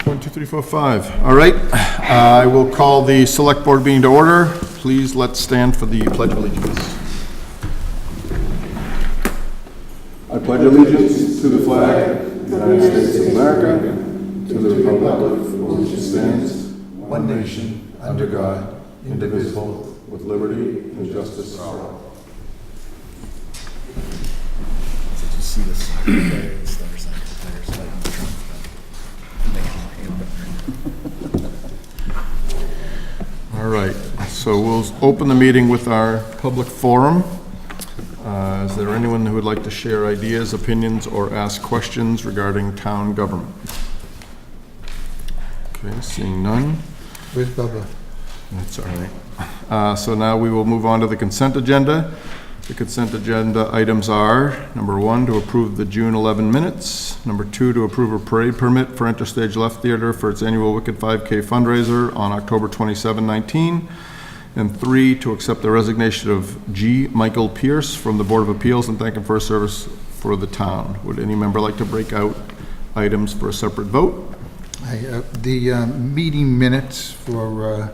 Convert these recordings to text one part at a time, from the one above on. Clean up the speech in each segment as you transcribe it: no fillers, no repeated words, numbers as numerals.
1, 2, 3, 4, 5. All right, I will call the select board meeting to order. Please let's stand for the pledge of allegiance. I pledge allegiance to the flag of the United States of America, to the republic for which it stands, one nation, under God, indivisible, with liberty and justice for all. Did you see this? All right, so we'll open the meeting with our public forum. Is there anyone who would like to share ideas, opinions, or ask questions regarding town government? Okay, seeing none. Where's Bubba? That's all right. So now we will move on to the consent agenda. The consent agenda items are, number 1, to approve the June 11 minutes. Number 2, to approve a parade permit for Interstage Left Theater for its annual Wicked 5K fundraiser on October 27, 19. And 3, to accept the resignation of G. Michael Pierce from the Board of Appeals and thank him for his service for the town. Would any member like to break out items for a separate vote? The meeting minutes for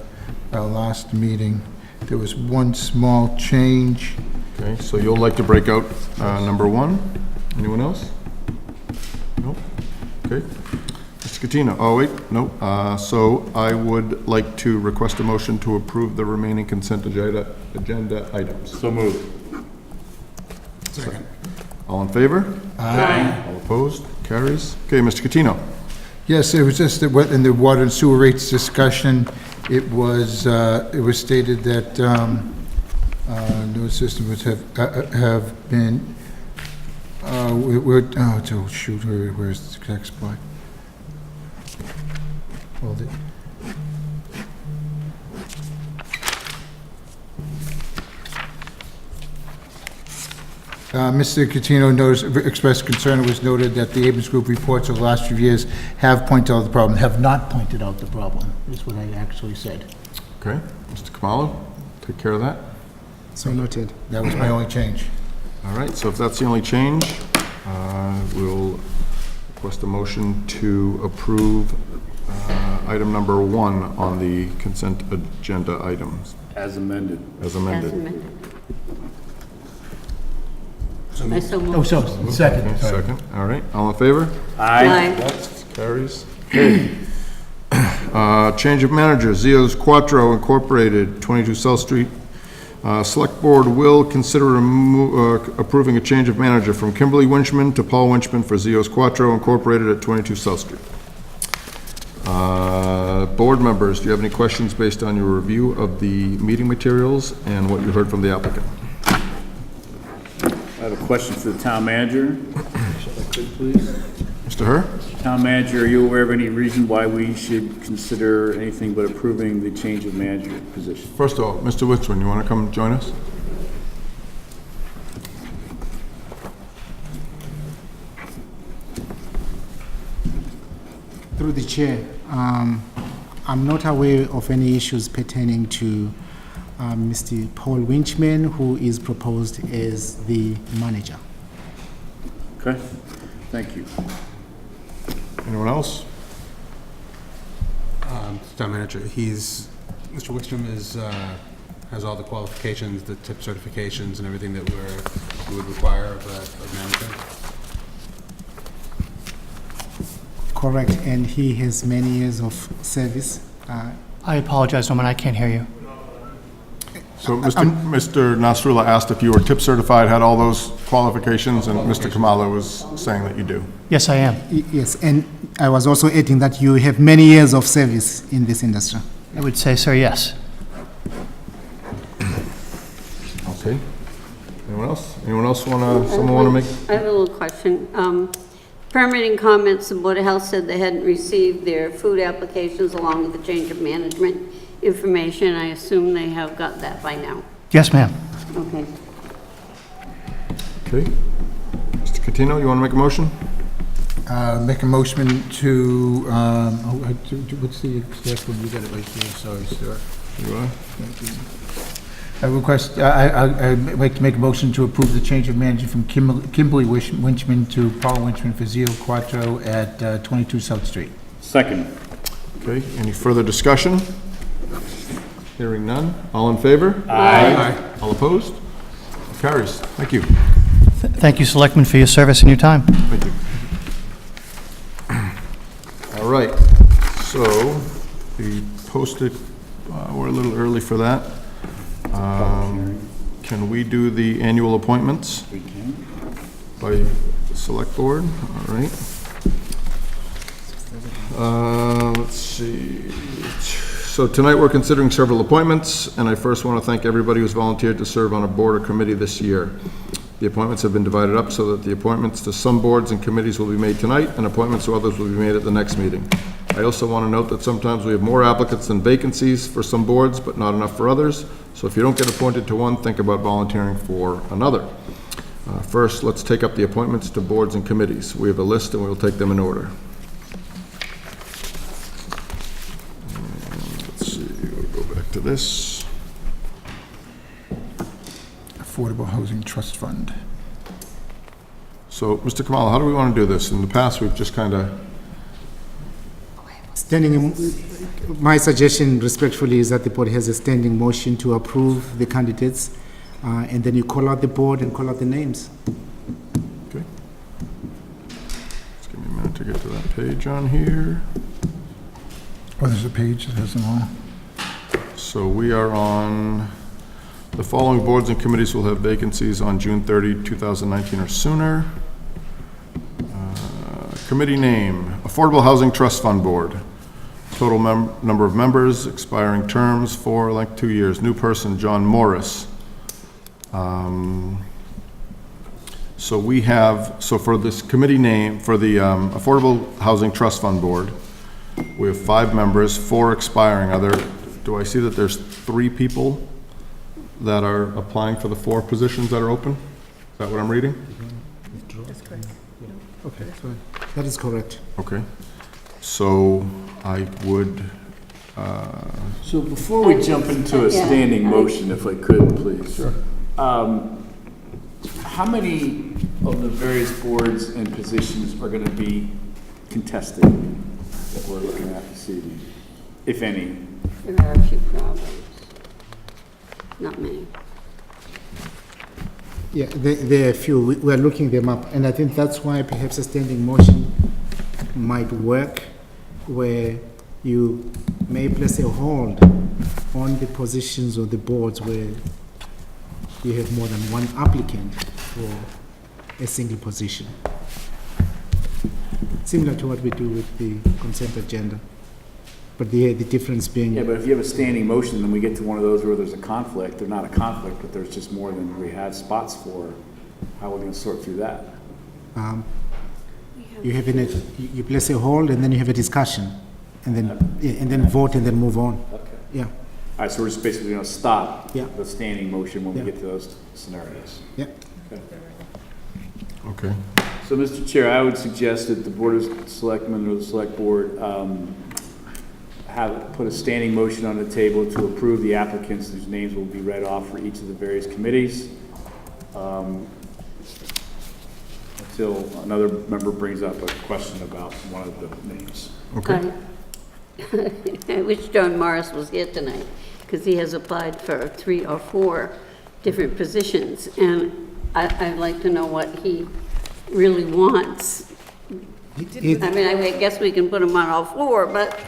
our last meeting, there was one small change. Okay, so you'll like to break out number 1. Anyone else? Nope. Okay. Mr. Catino, oh wait, nope. So I would like to request a motion to approve the remaining consent agenda items. So moved. Second. All in favor? Aye. All opposed? Carries. Okay, Mr. Catino. Yes, it was just that in the water and sewer rates discussion, it was stated that no system would have been, oh shoot, where's the correct spot? Hold it. Mr. Catino expressed concern. It was noted that the Abrams Group reports of the last few years have pointed out the problem, have not pointed out the problem, is what I actually said. Okay, Mr. Kamalo, take care of that. So noted. That was my only change. All right, so if that's the only change, we'll request a motion to approve item number 1 on the consent agenda items. As amended. As amended. Second. Okay, Sorry. second. All right, all in favor? Aye. Carries. Okay. Change of manager, Zio's Quattro Incorporated, 22 South Street. Select Board will consider approving a change of manager from Kimberly Winchman to Paul Winchman for Zio's Quattro Incorporated at 22 South Street. Board members, do you have any questions based on your review of the meeting materials and what you heard from the applicant? I have a question for the town manager. If I could, please. Mr. Herr? Town manager, are you aware of any reason why we should consider anything but approving the change of manager position? First of all, Mr. Winchman, you want to come join us? Through the chair, I'm not aware of any issues pertaining to Mr. Paul Winchman, who is proposed as the manager. Okay, thank you. Anyone else? Town manager, Mr. Wickstrom has all the qualifications, the tip certifications, and everything that we would require of a manager. Correct, and he has many years of service. I apologize, Norman, I can't hear you. So Mr. Nasrullah asked if you were tip certified, had all those qualifications, and Mr. Kamala was saying that you do. Yes, I am. Yes, and I was also adding that you have many years of service in this industry. I would say, sir, yes. Okay. Anyone else? Anyone else someone want to make? I have a little question. Permitting comments, the Board of Health said they hadn't received their food applications along with the change of management information. I assume they have got that by now. Yes, ma'am. Okay. Okay. Mr. Catino, you want to make a motion? Make a motion to, what's the exact one? You got it right here, sorry, sir. You are? I'd like to make a motion to approve the change of manager from Kimberly Winchman to Paul Winchman for Zio Quattro at 22 South Street. Second. Okay, any further discussion? Hearing none. All in favor? Aye. All opposed? Carries. Thank you. Thank you, Selectmen, for your service and your time. Thank you. All right, so the posted, we're a little early for that. Can we do the annual appointments We can. by the Select Board? All right. Let's see. So tonight, we're considering several appointments, and I first want to thank everybody who's volunteered to serve on a board or committee this year. The appointments have been divided up so that the appointments to some boards and committees will be made tonight, and appointments to others will be made at the next meeting. I also want to note that sometimes we have more applicants than vacancies for some boards, but not enough for others. So if you don't get appointed to one, think about volunteering for another. First, let's take up the appointments to boards and committees. We have a list, and we will take them in order. Let's see, we'll go back to this. Affordable Housing Trust Fund. So, Mr. Kamal, how do we want to do this? In the past, we've just kind of, My suggestion respectfully is that the board has a standing motion to approve the candidates, and then you call out the board and call out the names. okay. Just give me a minute to get to that page on here. Oh, there's a page that has them all. So we are on, the following boards and committees will have vacancies on June 30, 2019 or sooner. Committee name, Affordable Housing Trust Fund Board. Total number of members, expiring terms, 4, like 2 years. New person, John Morris. So we have, so for this committee name, for the Affordable Housing Trust Fund Board, we have 5 members, 4 expiring. Are there, do I see that there's 3 people that are applying for the 4 positions that are open? Is that what I'm reading? Okay, that is correct. Okay. So I would, So before we jump into a Yeah. standing motion, if I could, please. Sure. How many of the various boards and positions are going to be contested that we're looking at this evening, if any? There are a few problems. Not many. Yeah, there are a few. We're looking them up, and I think that's why perhaps a standing motion might work, where you may place a hold on the positions of the boards where you have more than one applicant for a single position. Similar to what we do with the consent agenda, but the difference being... Yeah, but if you have a standing motion, then we get to one of those where there's a conflict, or not a conflict, but there's just more than we have spots for, how are we going to sort through that? You have you place a hold, and then you have a discussion, and then vote, and then move on. Okay. Yeah, All right, so we're just basically going to stop Yeah. the standing motion when we Yeah. get to those scenarios. yeah. okay. So, Mr. Chair, I would suggest that the Board of Selectmen or the Select Board put a standing motion on the table to approve the applicants whose names will be read off for each of the various committees until another member brings up a question about one of the names. Okay. I wish John Morris was here tonight, because he has applied for 3 or 4 different positions, and I'd like to know what he really wants. I mean, I guess we can put him on all 4, but...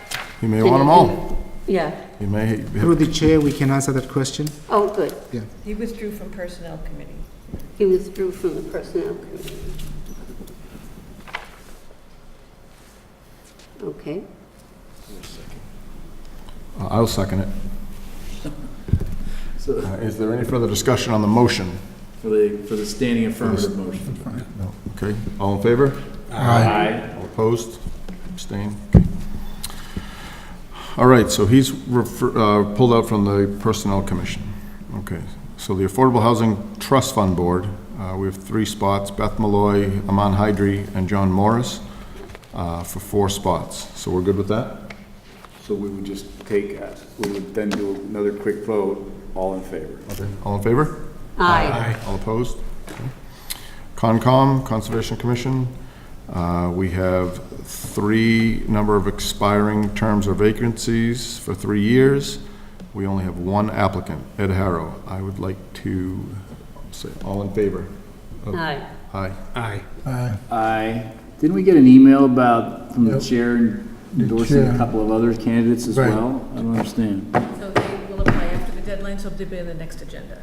You may want them all. Yeah. You may, Through the chair, we can answer that question. Oh, good. He withdrew from Personnel Committee. He withdrew from the Personnel Committee. Okay. I'll second it. So, Is there any further discussion on the motion? for the standing affirmative motion. No. Okay, all in favor? Aye. All opposed? Abstain? Okay. All right, so he's pulled out from the Personnel Commission. Okay, so the Affordable Housing Trust Fund Board, we have 3 spots, Beth Malloy, Aman Hydri, and John Morris, for 4 spots. So we're good with that? So we would just we would then do another quick vote, all in favor. Okay. All in favor? Aye. All opposed? Okay. Concom, Conservation Commission, We have number of expiring terms or vacancies for 3 years. We only have one applicant, Ed Harrow. I would like to say, all in favor? Aye. Aye. Aye. Didn't we get an email from the Yep. chair endorsing chair. a couple of other candidates as Right. well? I don't understand. So they will apply after the deadline, so they'll be in the next agenda.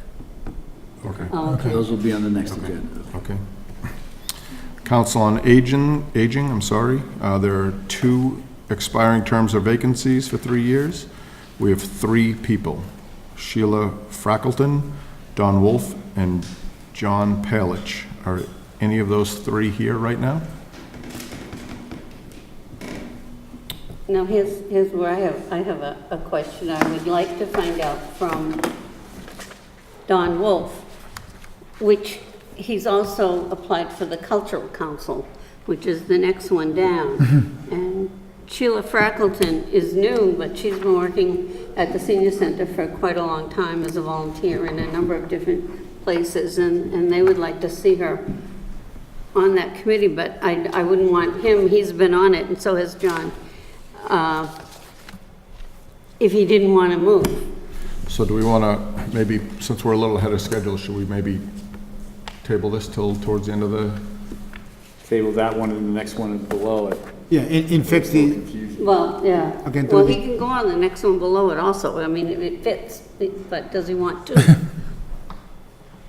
Okay. Oh, okay. Those will be on the next agenda. Okay. Council on Aging, there are 2 expiring terms or vacancies for 3 years. We have 3 people, Sheila Frackleton, Don Wolf, and John Palich. Are any of those 3 here right now? Now, here's where I have a question. I would like to find out from Don Wolf, which he's also applied for the Cultural Council, which is the next one down. And Sheila Frackleton is new, but she's been working at the senior center for quite a long time as a volunteer in a number of different places, and they would like to see her on that committee, but I wouldn't want him, he's been on it, and so has John, if he didn't want to move. So do we want to, maybe, since we're a little ahead of schedule, should we maybe table this till towards the end of the, Table that one and the next one below it. Yeah, in fact, the, Well, yeah. Okay, Well, do he can go on the next one below it also. I mean, it fits, but does he want to?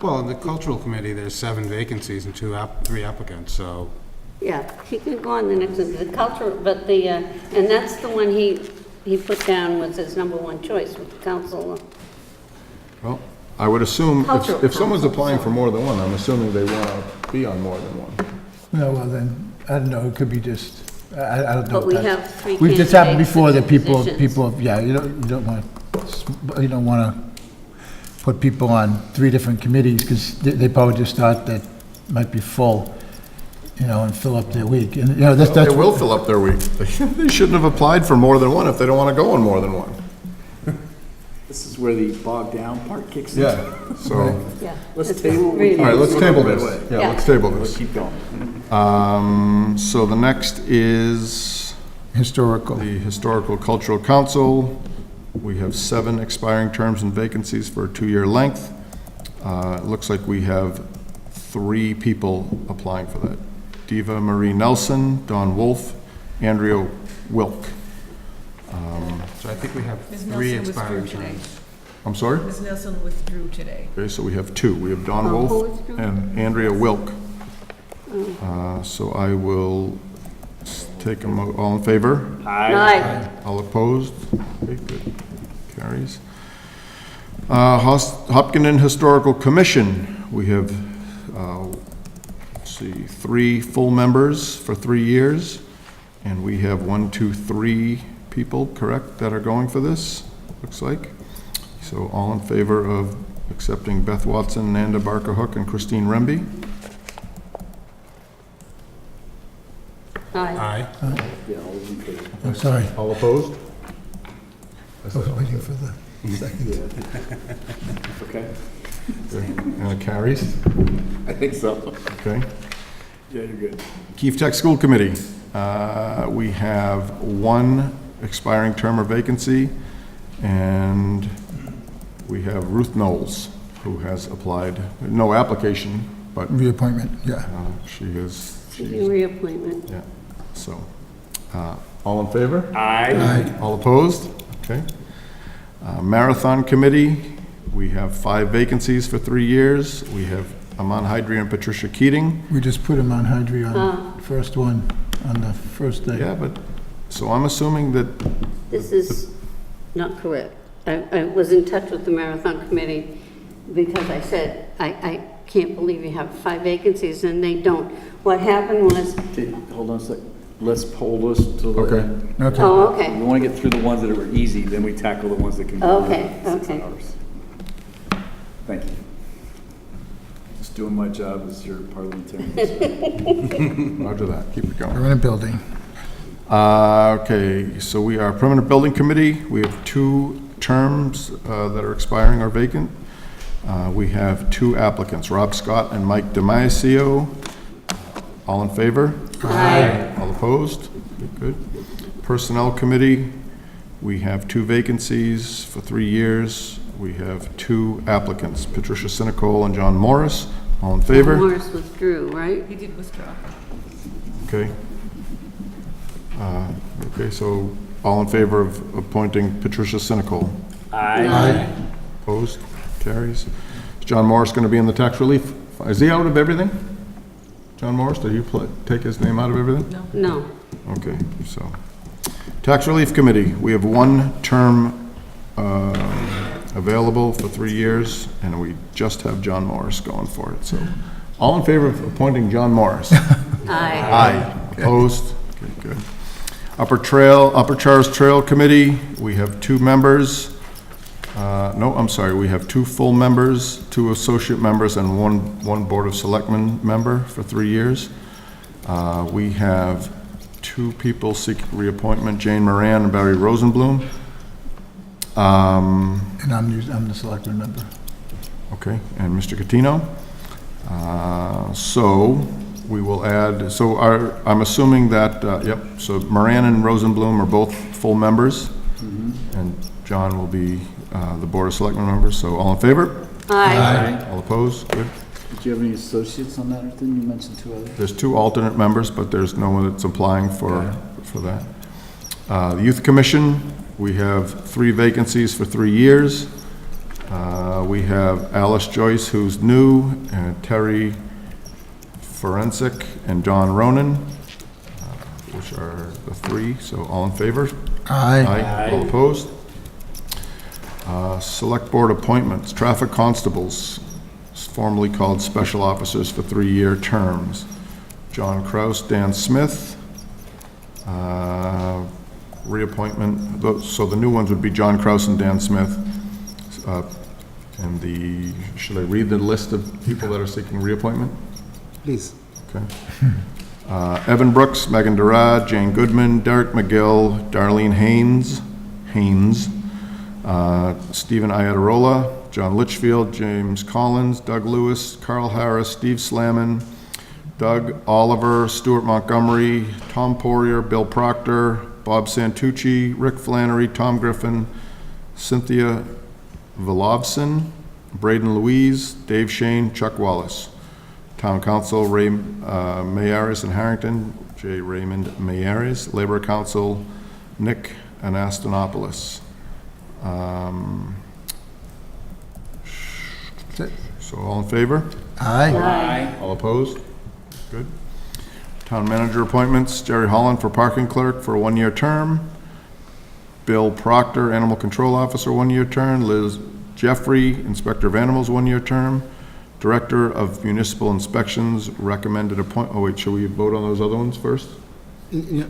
Well, in the cultural committee, there's 7 vacancies and 3 applicants, so Yeah, he can go on the next one, the culture, but and that's the one he put down was his number 1 choice with the council. well, I would assume, Cultural if someone's Council, applying so- for more than one, I'm assuming they want to be on more than one. No, well then, I don't know, it could be just, I don't know. But we if that's- have 3 We've just happened candidates before for that people, positions. yeah, you don't want to put people on 3 different committees, because they probably just thought that might be full, and fill up their week, and, that's. They will fill up their week. They shouldn't have applied for more than one if they don't want to go on more than one. This is where the bogged down part kicks in. Yeah, so, Yeah. Let's It's table- really- all right, let's table this. Yeah. Yeah, let's table Let's this. keep going. So the next is Historical. the Historical Cultural Council. We have 7 expiring terms and vacancies for a 2-year length. It looks like we have 3 people applying for that. Diva Marie Nelson, Don Wolf, Andrea Wilk. I think we have Ms. 3 Nelson expiring withdrew today. terms. I'm sorry? Ms. Nelson withdrew today. Okay, so we have 2. We have Don Oh, who Wolf withdrew? and Andrea Wilk. So I will take all in favor? Aye. All opposed? Okay, good. Carries. Hopkinton Historical Commission, we have, let's see, 3 full members for 3 years, and we have 3 people, correct, that are going for this, looks like. So all in favor of accepting Beth Watson, Nanda Barker Hook, and Christine Remby? Aye. Aye. Yeah, all those in favor. I'm sorry, All opposed? I was waiting for the second. Okay, And it carries, I think so. okay. Yeah, you're good. Keefe Tech School Committee, we have 1 expiring term or vacancy, and we have Ruth Knowles, who has applied, no application, but Reappointment, yeah. she is, Seeking reappointment. yeah, so, all in favor? Aye. All opposed? Okay. Marathon Committee, we have 5 vacancies for 3 years. We have Aman Hydri and Patricia Keating. We just put him on Hydri on first one, on the first day. Yeah, but, so I'm assuming that, This is not correct. I was in touch with the Marathon Committee because I said, I can't believe you have 5 vacancies, and they don't. What happened was, Okay, hold on a second. Let's hold this till the Okay. end. Okay. oh, We okay, want to get through the ones that were easy, then we tackle the ones that can be Okay, 6 okay. hours. Thank you. Just doing my job as your parliamentarian. roger that, keep it going. Permanent building. Okay, so we are Permanent Building Committee. We have 2 terms that are expiring or vacant. We have 2 applicants, Rob Scott and Mike DiMaiaseo. All in favor? Aye. All opposed? Good. Personnel Committee, we have 2 vacancies for 3 years. We have 2 applicants, Patricia Sinicole and John Morris. All in favor? Morris withdrew, right? He did withdraw. Okay. Okay, so all in favor of appointing Patricia Sinicole? Aye. Opposed? Carries. Is John Morris going to be in the tax relief? Is he out of everything? John Morris, did he take his name out of everything? No. Okay, so. Tax Relief Committee, we have 1 term available for 3 years, and we just have John Morris going for it. So, all in favor of appointing John Morris? Aye. Aye. Opposed? Okay, good. Upper Charles Trail Committee, we have 2 members. No, I'm sorry, we have 2 full members, 2 associate members, and one Board of Selectmen member for 3 years. We have 2 people seeking reappointment, Jane Moran and Barry Rosenblum. And I'm the selectman member. Okay, and Mr. Catino. So we will add, so I'm assuming that, yep, so Moran and Rosenblum are both full members, and John will be the Board of Selectmen member, so all in favor? Aye. All opposed? Good. Did you have any associates on that, or didn't you mention 2 others? There's 2 alternate members, but there's no one that's applying for that. The Youth Commission, we have 3 vacancies for 3 years. We have Alice Joyce, who's new, and Terry Forensic, and Don Ronan, which are the 3, so all in favor? Aye. All opposed? Select Board appointments, traffic constables, formerly called special officers for 3-year terms. John Kraus, Dan Smith. Reappointment, so the new ones would be John Kraus and Dan Smith. And should I read the list of people that are seeking reappointment? Please. Okay. Evan Brooks, Megan Durrad, Jane Goodman, Derek McGill, Darlene Haynes, Stephen Iadarola, John Litchfield, James Collins, Doug Lewis, Carl Harris, Steve Slamman, Doug Oliver, Stuart Montgomery, Tom Poirier, Bill Proctor, Bob Santucci, Rick Flannery, Tom Griffin, Cynthia Vilovson, Braden Louise, Dave Shane, Chuck Wallace. Town Council, Ray Mayaris in Harrington, J. Raymond Mayaris. Labor Council, Nick Anastonopoulos. So all in favor? Aye. All opposed? Good. Town manager appointments, Jerry Holland for parking clerk for a 1-year term. Bill Proctor, animal control officer, 1-year term. Liz Jeffrey, inspector of animals, 1-year term. Director of municipal inspections, recommended appointment. Oh wait, should we vote on those other ones first? Yeah,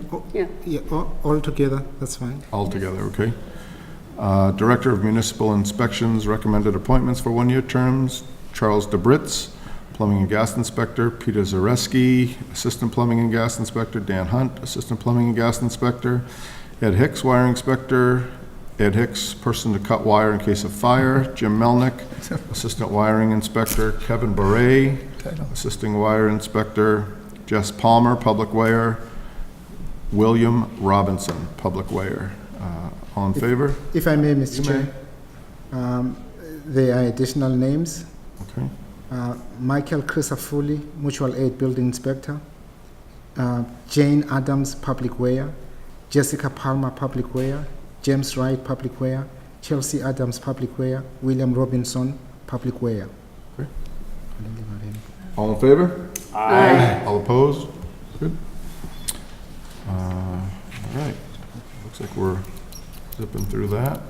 all together, that's fine. All together, okay. Director of municipal inspections, recommended appointments for 1-year terms. Charles DeBritz, plumbing and gas inspector. Peter Zareski, assistant plumbing and gas inspector. Dan Hunt, assistant plumbing and gas inspector. Ed Hicks, wiring inspector. Ed Hicks, person to cut wire in case of fire. Jim Melnick, assistant wiring inspector. Kevin Beret, assisting wire inspector. Jess Palmer, public weigher. William Robinson, public weigher. All in favor? If I may, You Mr. Chair, there are additional names. Okay. Michael Crisafulli, mutual aid building inspector. Jane Adams, public weigher. Jessica Palmer, public weigher. James Wright, public weigher. Chelsea Adams, public weigher. William Robinson, public weigher. Okay. All in favor? Aye. All opposed? Good. All right. Looks like we're zipping through that.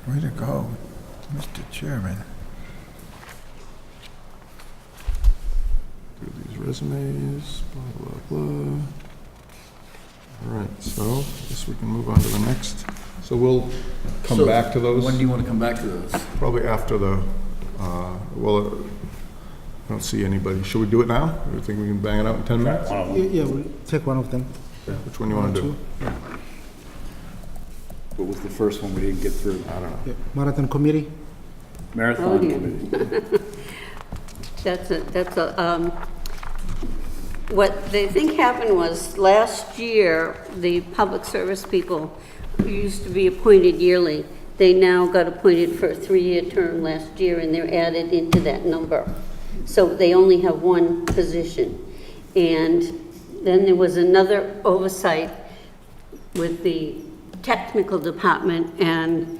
Way to go, Mr. Chairman. Through these resumes, blah, blah, blah. All right, so I guess we can move on to the next. So we'll come So, back to those When do you want to come back to those? probably after the, I don't see anybody. Should we do it now? Do you think we can bang it out in 10 minutes? Yeah, we'll take one of them. Which one do you want to do? What was the first one we didn't get through? I don't know. Yeah. Marathon committee. Marathon dear. committee. That's a, what they think happened was, last year, the public service people who used to be appointed yearly, they now got appointed for a 3-year term last year, and they're added into that number. So they only have one position. And then there was another oversight with the technical department, and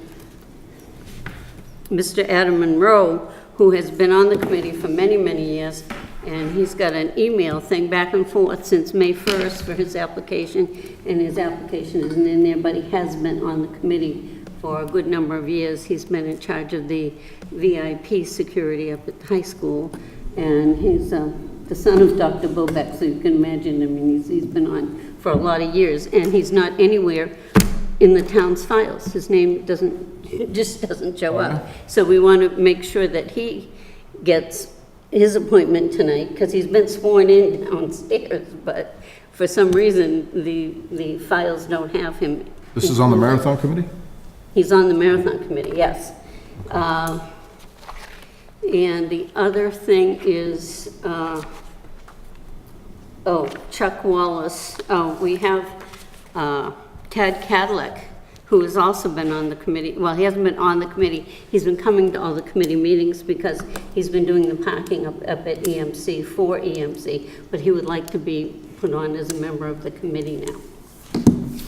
Mr. Adam Monroe, who has been on the committee for many, many years, and he's got an email thing back and forth since May 1st for his application, and his application isn't in there, but he has been on the committee for a good number of years. He's been in charge of the VIP security up at the high school, and he's the son of Dr. Bobeck, so you can imagine, I mean, he's been on for a lot of years, and he's not anywhere in the town's files. His name just doesn't show up. So we want to make sure that he gets his appointment tonight, because he's been sworn in downstairs, but for some reason, the files don't have him. This is on the Marathon Committee? He's on the Marathon Committee, yes. And the other thing is, Chuck Wallace. We have Tad Cadillac, who has also been on the committee. Well, he hasn't been on the committee. He's been coming to all the committee meetings because he's been doing the parking up at EMC for EMC, but he would like to be put on as a member of the committee now.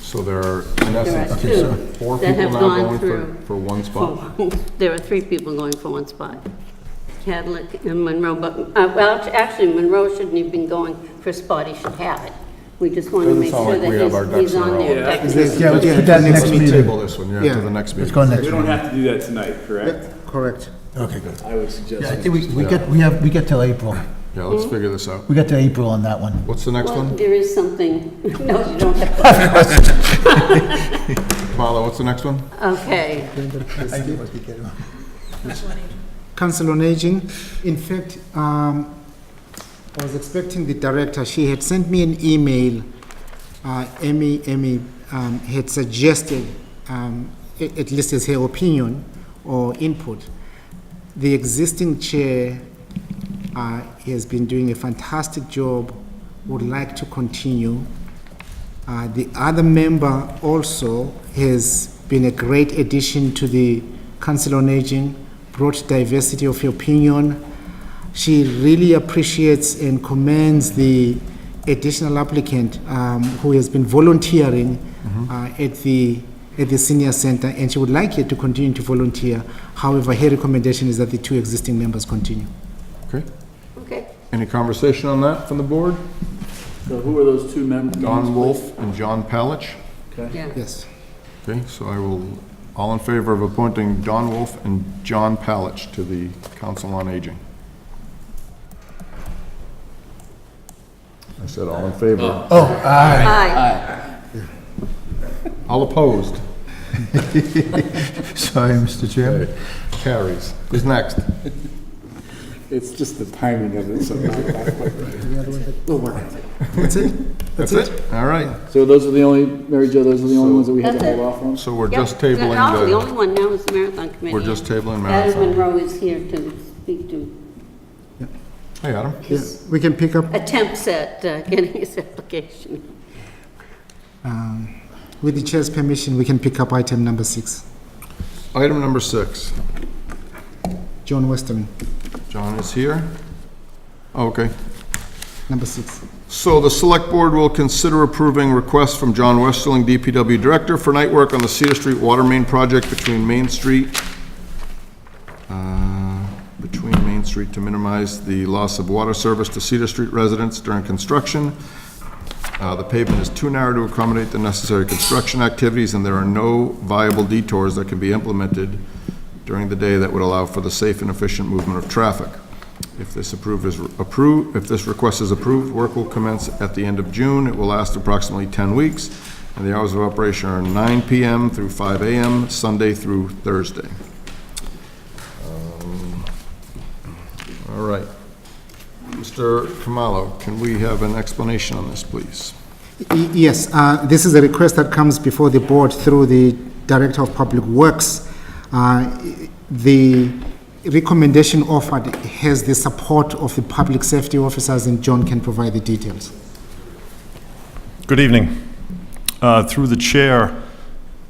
So there are, in There are essence, two 4 that people have now gone going through. for one spot? There are 3 people going for one spot. Cadillac and Monroe, but, well, actually, Monroe shouldn't have been going for a spot, he should have it. We just want to Doesn't make sound sure like we have our that he's ducks in a on row. there. Yeah. Technically. Yeah, Yeah, that next Let's meeting. table this one, yeah, Yeah. to the next meeting. Let's go next We don't one. have to do that tonight, correct? Correct. Okay, good. I would suggest. Yeah, I think we get till April. Yeah, let's figure this out. We get to April on that one. What's the next Well, one? there is something, no, you don't have to. Kamala, what's the next one? Okay, Council on Aging. In fact, I was expecting the director. She had sent me an email. Amy had suggested, at least as her opinion or input, the existing chair has been doing a fantastic job, would like to continue. The other member also has been a great addition to the Council on Aging, brought diversity of opinion. She really appreciates and commends the additional applicant who has been volunteering at the senior center, and she would like her to continue to volunteer. However, her recommendation is that the 2 existing members continue. Okay. okay. Any conversation on that from the board? So who are those 2 members? Don Wolf and John Palich. Okay. Yeah. Yes. Okay, so I will, all in favor of appointing Don Wolf and John Palich to the Council on Aging? I said all in favor. Oh, aye. Hi, All opposed? Sorry, Mr. Chairman. Okay, carries. Who's next? It's just the timing of it, so not quite right. That's it? That's it? All right, So those are the only, Mary Jo, those are the only ones that we had to That's hold it. off on? so we're Yep. just tabling No, the the, only one now is the Marathon Committee. we're just tabling Adam Marathon. Monroe is here to speak to Hey, Adam. his We can pick up, attempts at getting his application. with the chair's permission, we can pick up item number 6. Item number 6. John Westerling, John is here. Okay. number 6. So the Select Board will consider approving request from John Westerling, DPW Director, for night work on the Cedar Street Water Main Project between Main Street to minimize the loss of water service to Cedar Street residents during construction. The pavement is too narrow to accommodate the necessary construction activities, and there are no viable detours that can be implemented during the day that would allow for the safe and efficient movement of traffic. If this request is approved, work will commence at the end of June. It will last approximately 10 weeks, and the hours of operation are 9 p.m. through 5 a.m., Sunday through Thursday. All right. Mr. Kamalo, can we have an explanation on this, please? Yes, this is a request that comes before the board through the Director of Public Works. The recommendation offered has the support of the public safety officers, and John can provide the details. Good evening. Through the chair,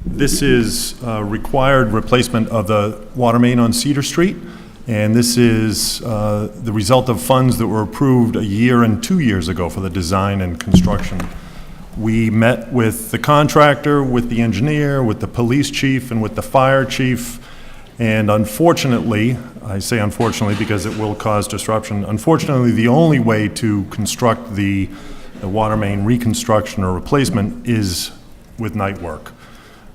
this is required replacement of the water main on Cedar Street, and this is the result of funds that were approved 1 year and 2 years ago for the design and construction. We met with the contractor, with the engineer, with the police chief, and with the fire chief, and unfortunately, I say unfortunately because it will cause disruption, unfortunately, the only way to construct the water main reconstruction or replacement is with night work.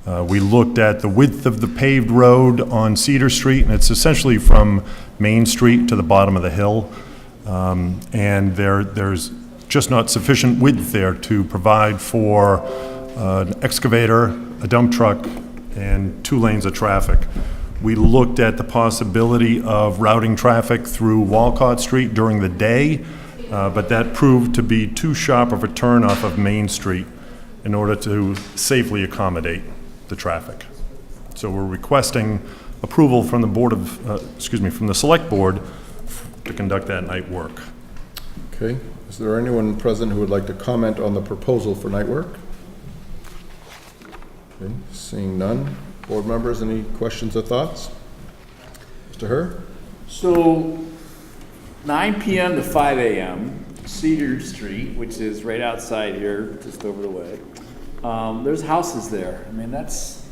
We looked at the width of the paved road on Cedar Street, and it's essentially from Main Street to the bottom of the hill. And there's just not sufficient width there to provide for an excavator, a dump truck, and 2 lanes of traffic. We looked at the possibility of routing traffic through Walcott Street during the day, but that proved to be too sharp of a turn off of Main Street in order to safely accommodate the traffic. So we're requesting approval from the from the Select Board to conduct that night work. Okay, is there anyone present who would like to comment on the proposal for night work? Okay, seeing none. Board members, any questions or thoughts? Mr. Herr? So 9 p.m. to 5 a.m., Cedar Street, which is right outside here, just over the way, there's houses there. I mean, that's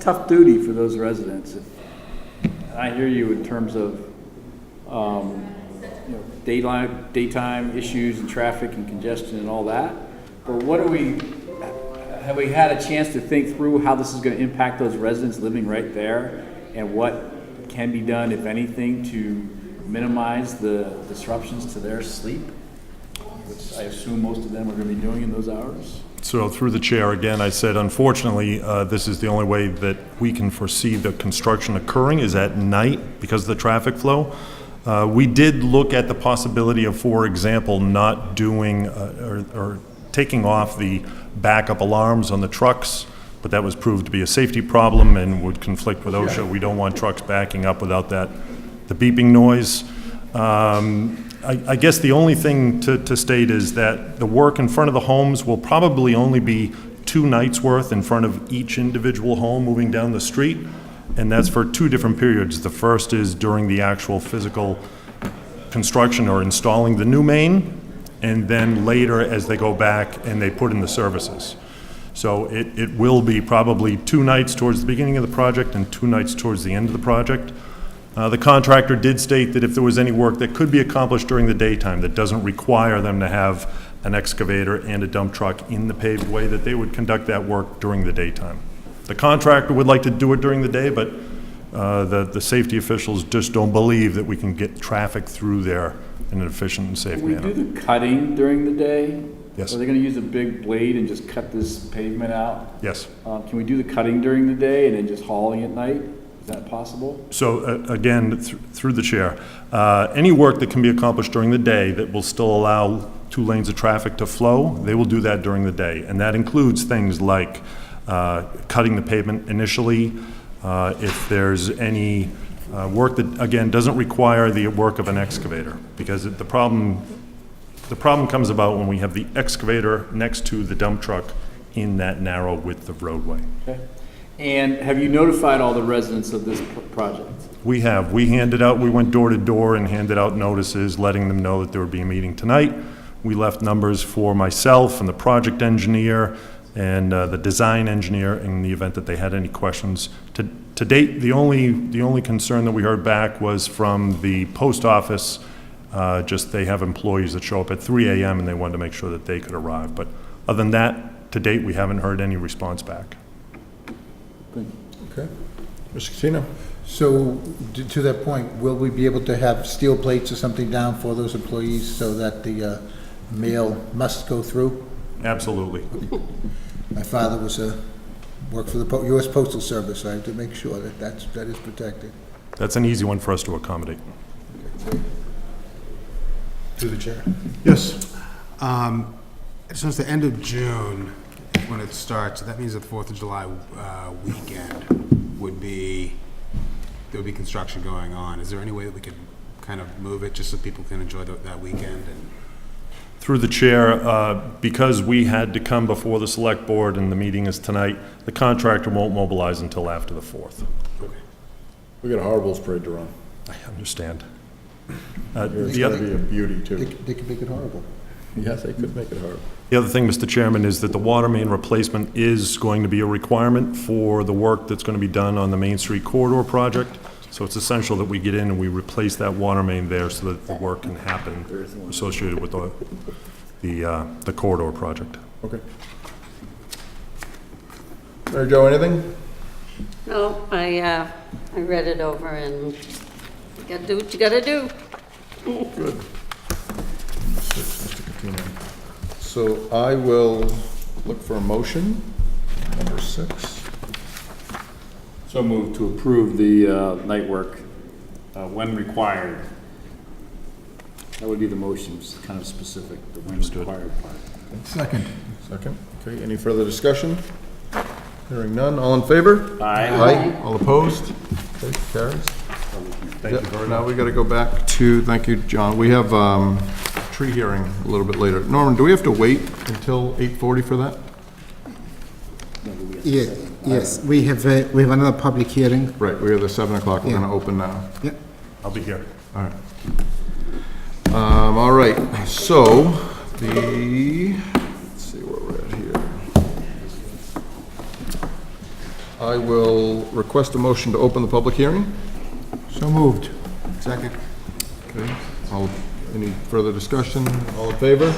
tough duty for those residents. And I hear you in terms of daytime issues and traffic and congestion and all that. But have we had a chance to think through how this is going to impact those residents living right there, and what can be done, if anything, to minimize the disruptions to their sleep, which I assume most of them are going to be doing in those hours? So through the chair, again, I said, unfortunately, this is the only way that we can foresee the construction occurring is at night because of the traffic flow. We did look at the possibility of, for example, not doing or taking off the backup alarms on the trucks, but that was proved to be a safety problem and would conflict with OSHA. We don't want trucks backing up without the beeping noise. I guess the only thing to state is that the work in front of the homes will probably only be 2 nights worth in front of each individual home moving down the street, and that's for 2 different periods. The first is during the actual physical construction or installing the new main, and then later as they go back and they put in the services. So it will be probably 2 nights towards the beginning of the project and 2 nights towards the end of the project. The contractor did state that if there was any work that could be accomplished during the daytime that doesn't require them to have an excavator and a dump truck in the paved way, that they would conduct that work during the daytime. The contractor would like to do it during the day, but the safety officials just don't believe that we can get traffic through there in an efficient and safe Can we manner. do the cutting during the day? Yes. Are they going to use a big blade and just cut this pavement out? Yes. Can we do the cutting during the day and then just hauling at night? Is that possible? So again, through the chair, any work that can be accomplished during the day that will still allow 2 lanes of traffic to flow, they will do that during the day. And that includes things like cutting the pavement initially. If there's any work that, again, doesn't require the work of an excavator, because the problem comes about when we have the excavator next to the dump truck in that narrow width of roadway. Okay. And have you notified all the residents of this project? We have. We went door to door and handed out notices letting them know that there would be a meeting tonight. We left numbers for myself and the project engineer and the design engineer in the event that they had any questions. To date, the only concern that we heard back was from the post office. Just they have employees that show up at 3 a.m. and they wanted to make sure that they could arrive. But other than that, to date, we haven't heard any response back. Okay. Mr. Catino? So, to that point, will we be able to have steel plates or something down for those employees so that the mail must go through? Absolutely. My father worked for the U.S. Postal Service, so I have to make sure that that is protected. That's an easy one for us to accommodate. Through the chair. Yes. So it's the end of June when it starts. That means the 4th of July weekend would be there would be construction going on. Is there any way that we could kind of move it just so people can enjoy that weekend? And Through the chair, because we had to come before the select board and the meeting is tonight, the contractor won't mobilize until after the 4th. We got a Horribles parade to run. I understand. It's The gonna other, be a beauty, too. They could make it horrible. Yes, they could make it horrible. the other thing, Mr. Chairman, is that the water main replacement is going to be a requirement for the work that's going to be done on the Main Street Corridor project. So it's essential that we get in and we replace that water main there so that the work can happen associated with the corridor project. Okay. Mary Jo, anything? No, I read it over and you gotta do what you gotta do. Good. Mr. Catino. So I will look for a motion, number 6. So moved to approve the night work when required. That would be the motion, it's kind of specific, the when required part. Second. Second. Okay, any further discussion? Hearing none, all in favor? Aye. All opposed? Okay, carries. Thank you very much. Now we gotta go back to, thank you, John. We have tree hearing a little bit later. Norman, do we have to wait until 8:40 for that? Yes, we have another public hearing. Right, we have the 7 o'clock, we're Yeah. gonna open now. Yeah. I'll be here. All right. All right, so let's see where we're at here. I will request a motion to open the public hearing. So moved. Second. Okay, any further discussion? All in favor?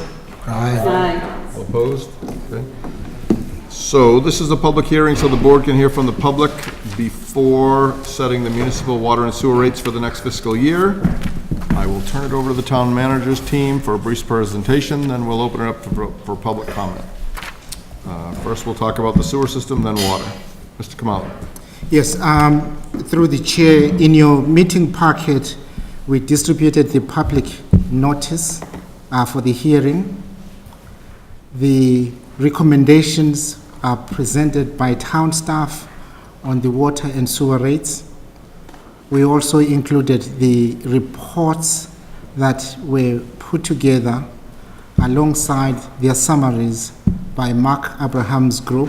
Aye. Aye. All opposed? Okay. So this is a public hearing, so the board can hear from the public before setting the municipal water and sewer rates for the next fiscal year. I will turn it over to the town manager's team for a brief presentation, then we'll open it up for public comment. First, we'll talk about the sewer system, then water. Mr. Kamala. Yes, through the chair, in your meeting packet, we distributed the public notice for the hearing. The recommendations are presented by town staff on the water and sewer rates. We also included the reports that were put together alongside their summaries by Mark Abraham's group,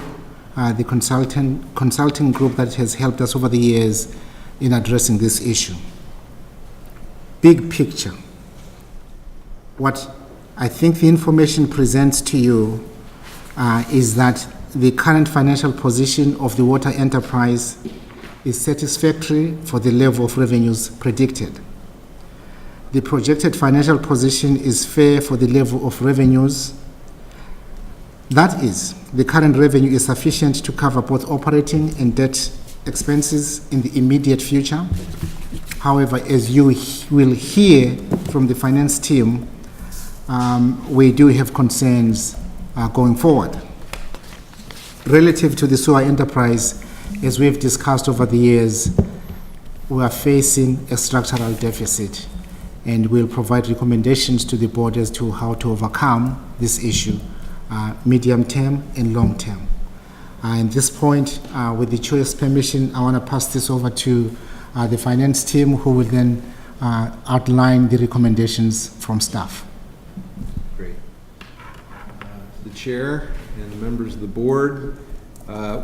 the consulting group that has helped us over the years in addressing this issue. Big picture. What I think the information presents to you is that the current financial position of the water enterprise is satisfactory for the level of revenues predicted. The projected financial position is fair for the level of revenues. That is, the current revenue is sufficient to cover both operating and debt expenses in the immediate future. However, as you will hear from the finance team, we do have concerns going forward. Relative to the sewer enterprise, as we've discussed over the years, we are facing a structural deficit, and we'll provide recommendations to the board as to how to overcome this issue, medium term and long term. At this point, with the chair's permission, I want to pass this over to the finance team, who will then outline the recommendations from staff. Great. The chair and the members of the board,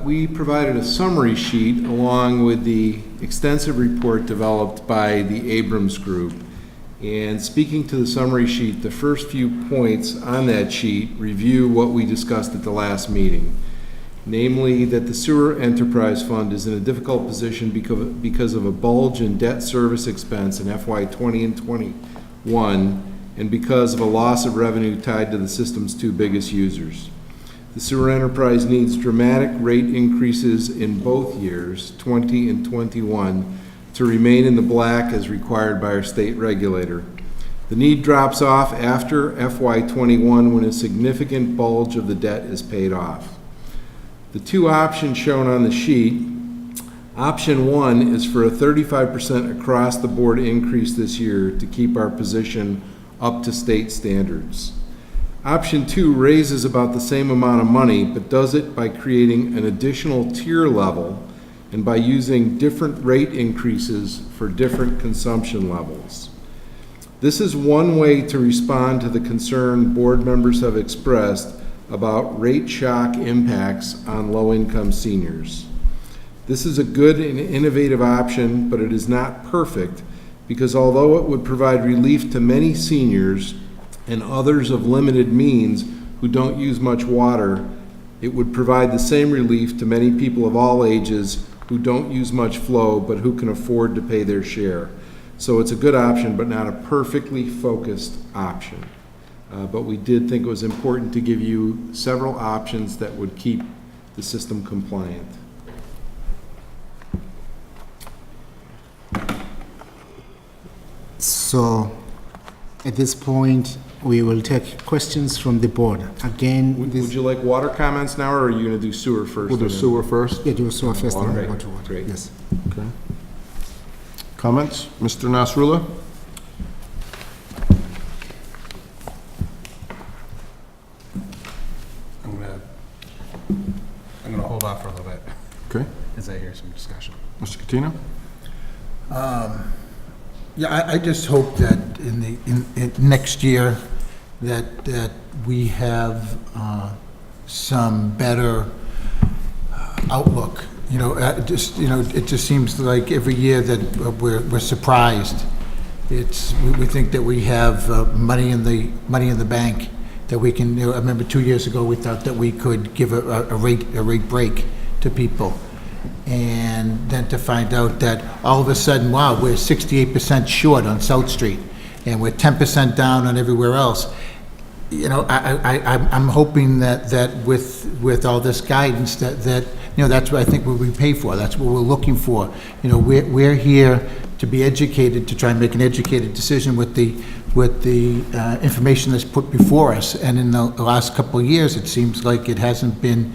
we provided a summary sheet along with the extensive report developed by the Abrams Group. And speaking to the summary sheet, the first few points on that sheet review what we discussed at the last meeting. Namely, that the sewer enterprise fund is in a difficult position because of a bulge in debt service expense in FY 20 and 21, and because of a loss of revenue tied to the system's two biggest users. The sewer enterprise needs dramatic rate increases in both years, 20 and 21, to remain in the black as required by our state regulator. The need drops off after FY 21 when a significant bulge of the debt is paid off. The two options shown on the sheet, option 1 is for a 35% across-the-board increase this year to keep our position up to state standards. Option 2 raises about the same amount of money, but does it by creating an additional tier level and by using different rate increases for different consumption levels. This is one way to respond to the concern board members have expressed about rate shock impacts on low-income seniors. This is a good and innovative option, but it is not perfect because although it would provide relief to many seniors and others of limited means who don't use much water, it would provide the same relief to many people of all ages who don't use much flow but who can afford to pay their share. So it's a good option, but not a perfectly focused option. But we did think it was important to give you several options that would keep the system compliant. So, at this point, we will take questions from the board. Again, Would this, you like water comments now, or are you going to do sewer first? We'll do and then- sewer first. yeah, do so first, and then Great, go to water. great. Yes. Okay. Comments? Mr. Nasrullah? I'm gonna hold off for a little bit Okay. as I hear some discussion. Mr. Catino? Yeah, I just hope that in next year, that we have some better outlook. You know, it just seems like every year that we're surprised. We think that we have money in the bank, that we can, I remember 2 years ago, we thought that we could give a rate break to people. And then to find out that all of a sudden, wow, we're 68% short on South Street, and we're 10% down on everywhere else. You know, I'm hoping that with all this guidance, that that's what I think what we pay for. That's what we're looking for. You know, we're here to be educated, to try and make an educated decision with the information that's put before us. And in the last couple of years, it seems like it hasn't been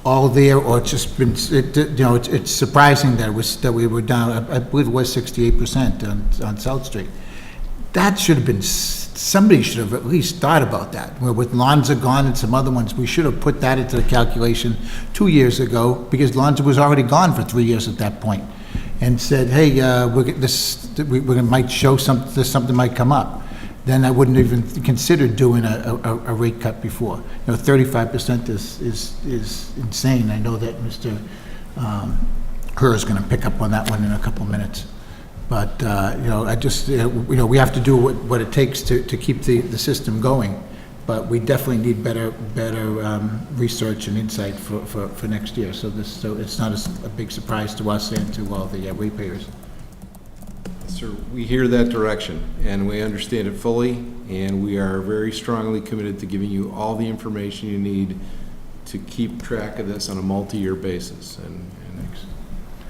all there, or it's just been, it's surprising that we were down. I believe it was 68% on South Street. That should have been, somebody should have at least thought about that. Where with Lonza gone and some other ones, we should have put that into the calculation 2 years ago, because Lonza was already gone for 3 years at that point, and said, hey, we might show something might come up. Then I wouldn't even consider doing a rate cut before. 35% is insane. I know that Mr. Kerr is going to pick up on that one in a couple minutes. But, I just, we have to do what it takes to keep the system going. But we definitely need better research and insight for next year. So it's not a big surprise to us and to all the ratepayers. Sir, we hear that direction, and we understand it fully, and we are very strongly committed to giving you all the information you need to keep track of this on a multi-year basis. And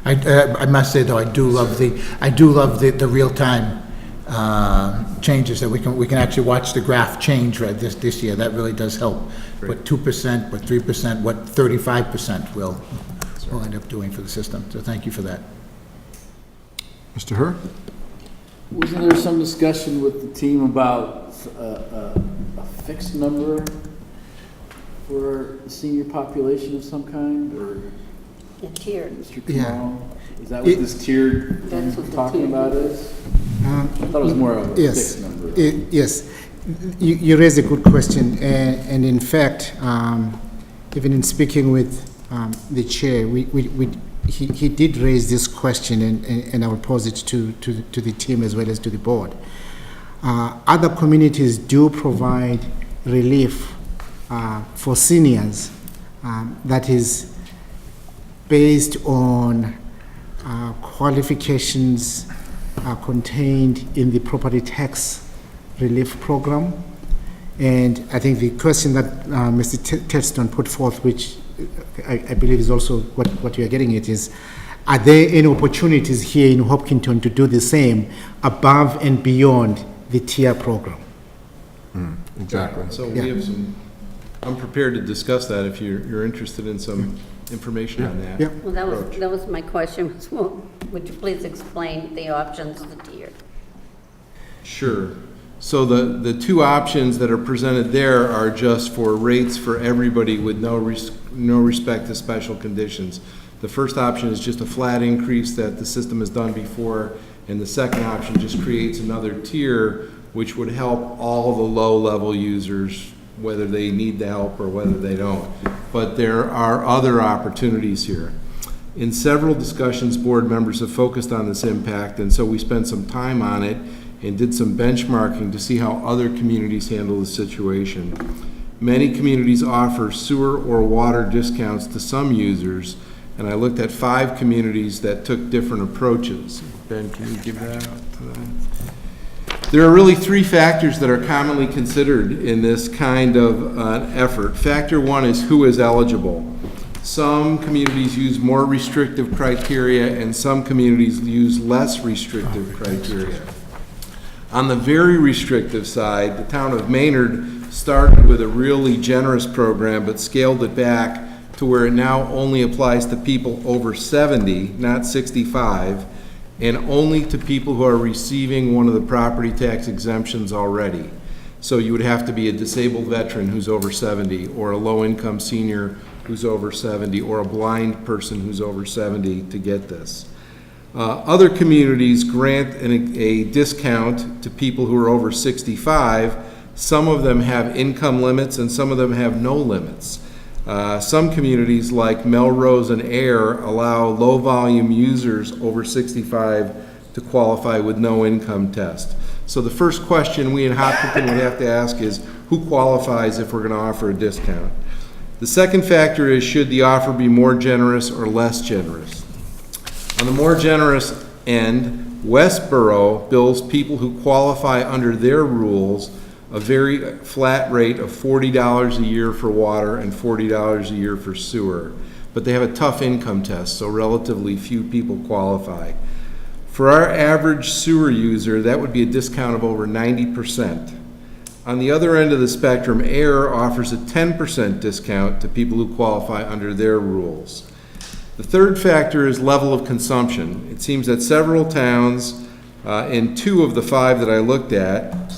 I must say though, I do love the real-time changes, that we can actually watch the graph change right this year. That really does help. What 2%, what 3%, what 35% will end up doing for the system. So thank you for that. Mr. Herr? Wasn't there some discussion with the team about a fixed number for the senior population of some kind, or? The tiered. Mr. Yeah. Kamal? Is that what this tiered thing That's what we're the talking tiered about is? I thought it was more of a Yes. fixed number. Yes, you raise a good question, and in fact, even in speaking with the chair, he did raise this question, and I will pose it to the team as well as to the board. Other communities do provide relief for seniors that is based on qualifications contained in the property tax relief program. And I think the question that Mr. Tedston put forth, which I believe is also what you are getting at, is, are there any opportunities here in Hopkinton to do the same above and beyond the tier program? Exactly. so we have some, I'm prepared to discuss that if you're interested in some information on that. Yeah. Well, approach. that was my question, was, well, would you please explain the options, the tier? Sure. So the two options that are presented there are just for rates for everybody with no respect to special conditions. The first option is just a flat increase that the system has done before, and the second option just creates another tier, which would help all the low-level users, whether they need the help or whether they don't. But there are other opportunities here. In several discussions, board members have focused on this impact, and so we spent some time on it and did some benchmarking to see how other communities handle the situation. Many communities offer sewer or water discounts to some users, and I looked at 5 communities that took different approaches. Ben, can you give that out to them? There are really 3 factors that are commonly considered in this kind of effort. Factor 1 is who is eligible. Some communities use more restrictive criteria, and some communities use less restrictive criteria. On the very restrictive side, the town of Maynard started with a really generous program, but scaled it back to where it now only applies to people over 70, not 65, and only to people who are receiving one of the property tax exemptions already. So you would have to be a disabled veteran who's over 70, or a low-income senior who's over 70, or a blind person who's over 70 to get this. Other communities grant a discount to people who are over 65. Some of them have income limits, and some of them have no limits. Some communities like Melrose and Air allow low-volume users over 65 to qualify with no income test. So the first question we in Hopkinton would have to ask is, who qualifies if we're going to offer a discount? The second factor is, should the offer be more generous or less generous? On the more generous end, Westboro bills people who qualify under their rules a very flat rate of $40 a year for water and $40 a year for sewer. But they have a tough income test, so relatively few people qualify. For our average sewer user, that would be a discount of over 90%. On the other end of the spectrum, Air offers a 10% discount to people who qualify under their rules. The third factor is level of consumption. It seems that several towns, in 2 of the 5 that I looked at,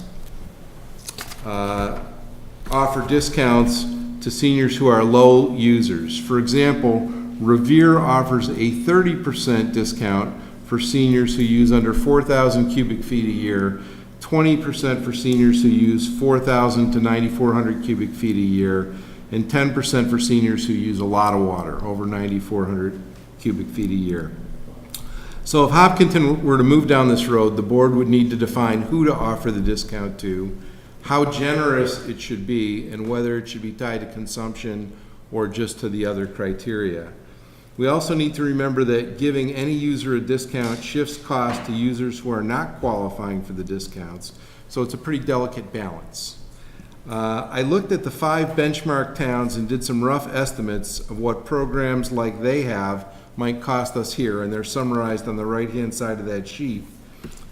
offer discounts to seniors who are low users. For example, Revere offers a 30% discount for seniors who use under 4,000 cubic feet a year, 20% for seniors who use 4,000 to 9,400 cubic feet a year, and 10% for seniors who use a lot of water, over 9,400 cubic feet a year. So if Hopkinton were to move down this road, the board would need to define who to offer the discount to, how generous it should be, and whether it should be tied to consumption or just to the other criteria. We also need to remember that giving any user a discount shifts cost to users who are not qualifying for the discounts, so it's a pretty delicate balance. I looked at the 5 benchmark towns and did some rough estimates of what programs like they have might cost us here, and they're summarized on the right-hand side of that sheet.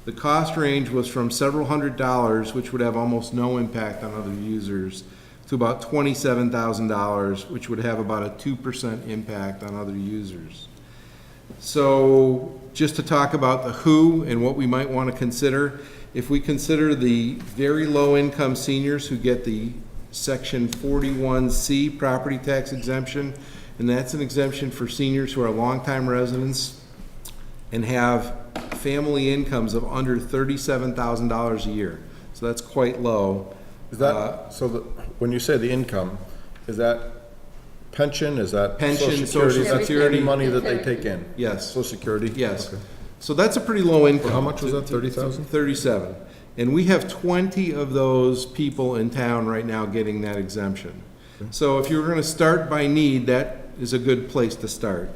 The cost range was from several $100s, which would have almost no impact on other users, to about $27,000, which would have about a 2% impact on other users. So just to talk about the who and what we might want to consider, if we consider the very low-income seniors who get the Section 41C property tax exemption, and that's an exemption for seniors who are longtime residents and have family incomes of under $37,000 a year. So that's quite low. Is that, when you say the income, is that pension, is that Pension, Social Social Security? Security. Money that they take in? Yes. Social Security? Yes. Okay. So that's a pretty low income. How much was that, 30,000? 37. And we have 20 of those people in town right now getting that exemption. So if you were going to start by need, that is a good place to start.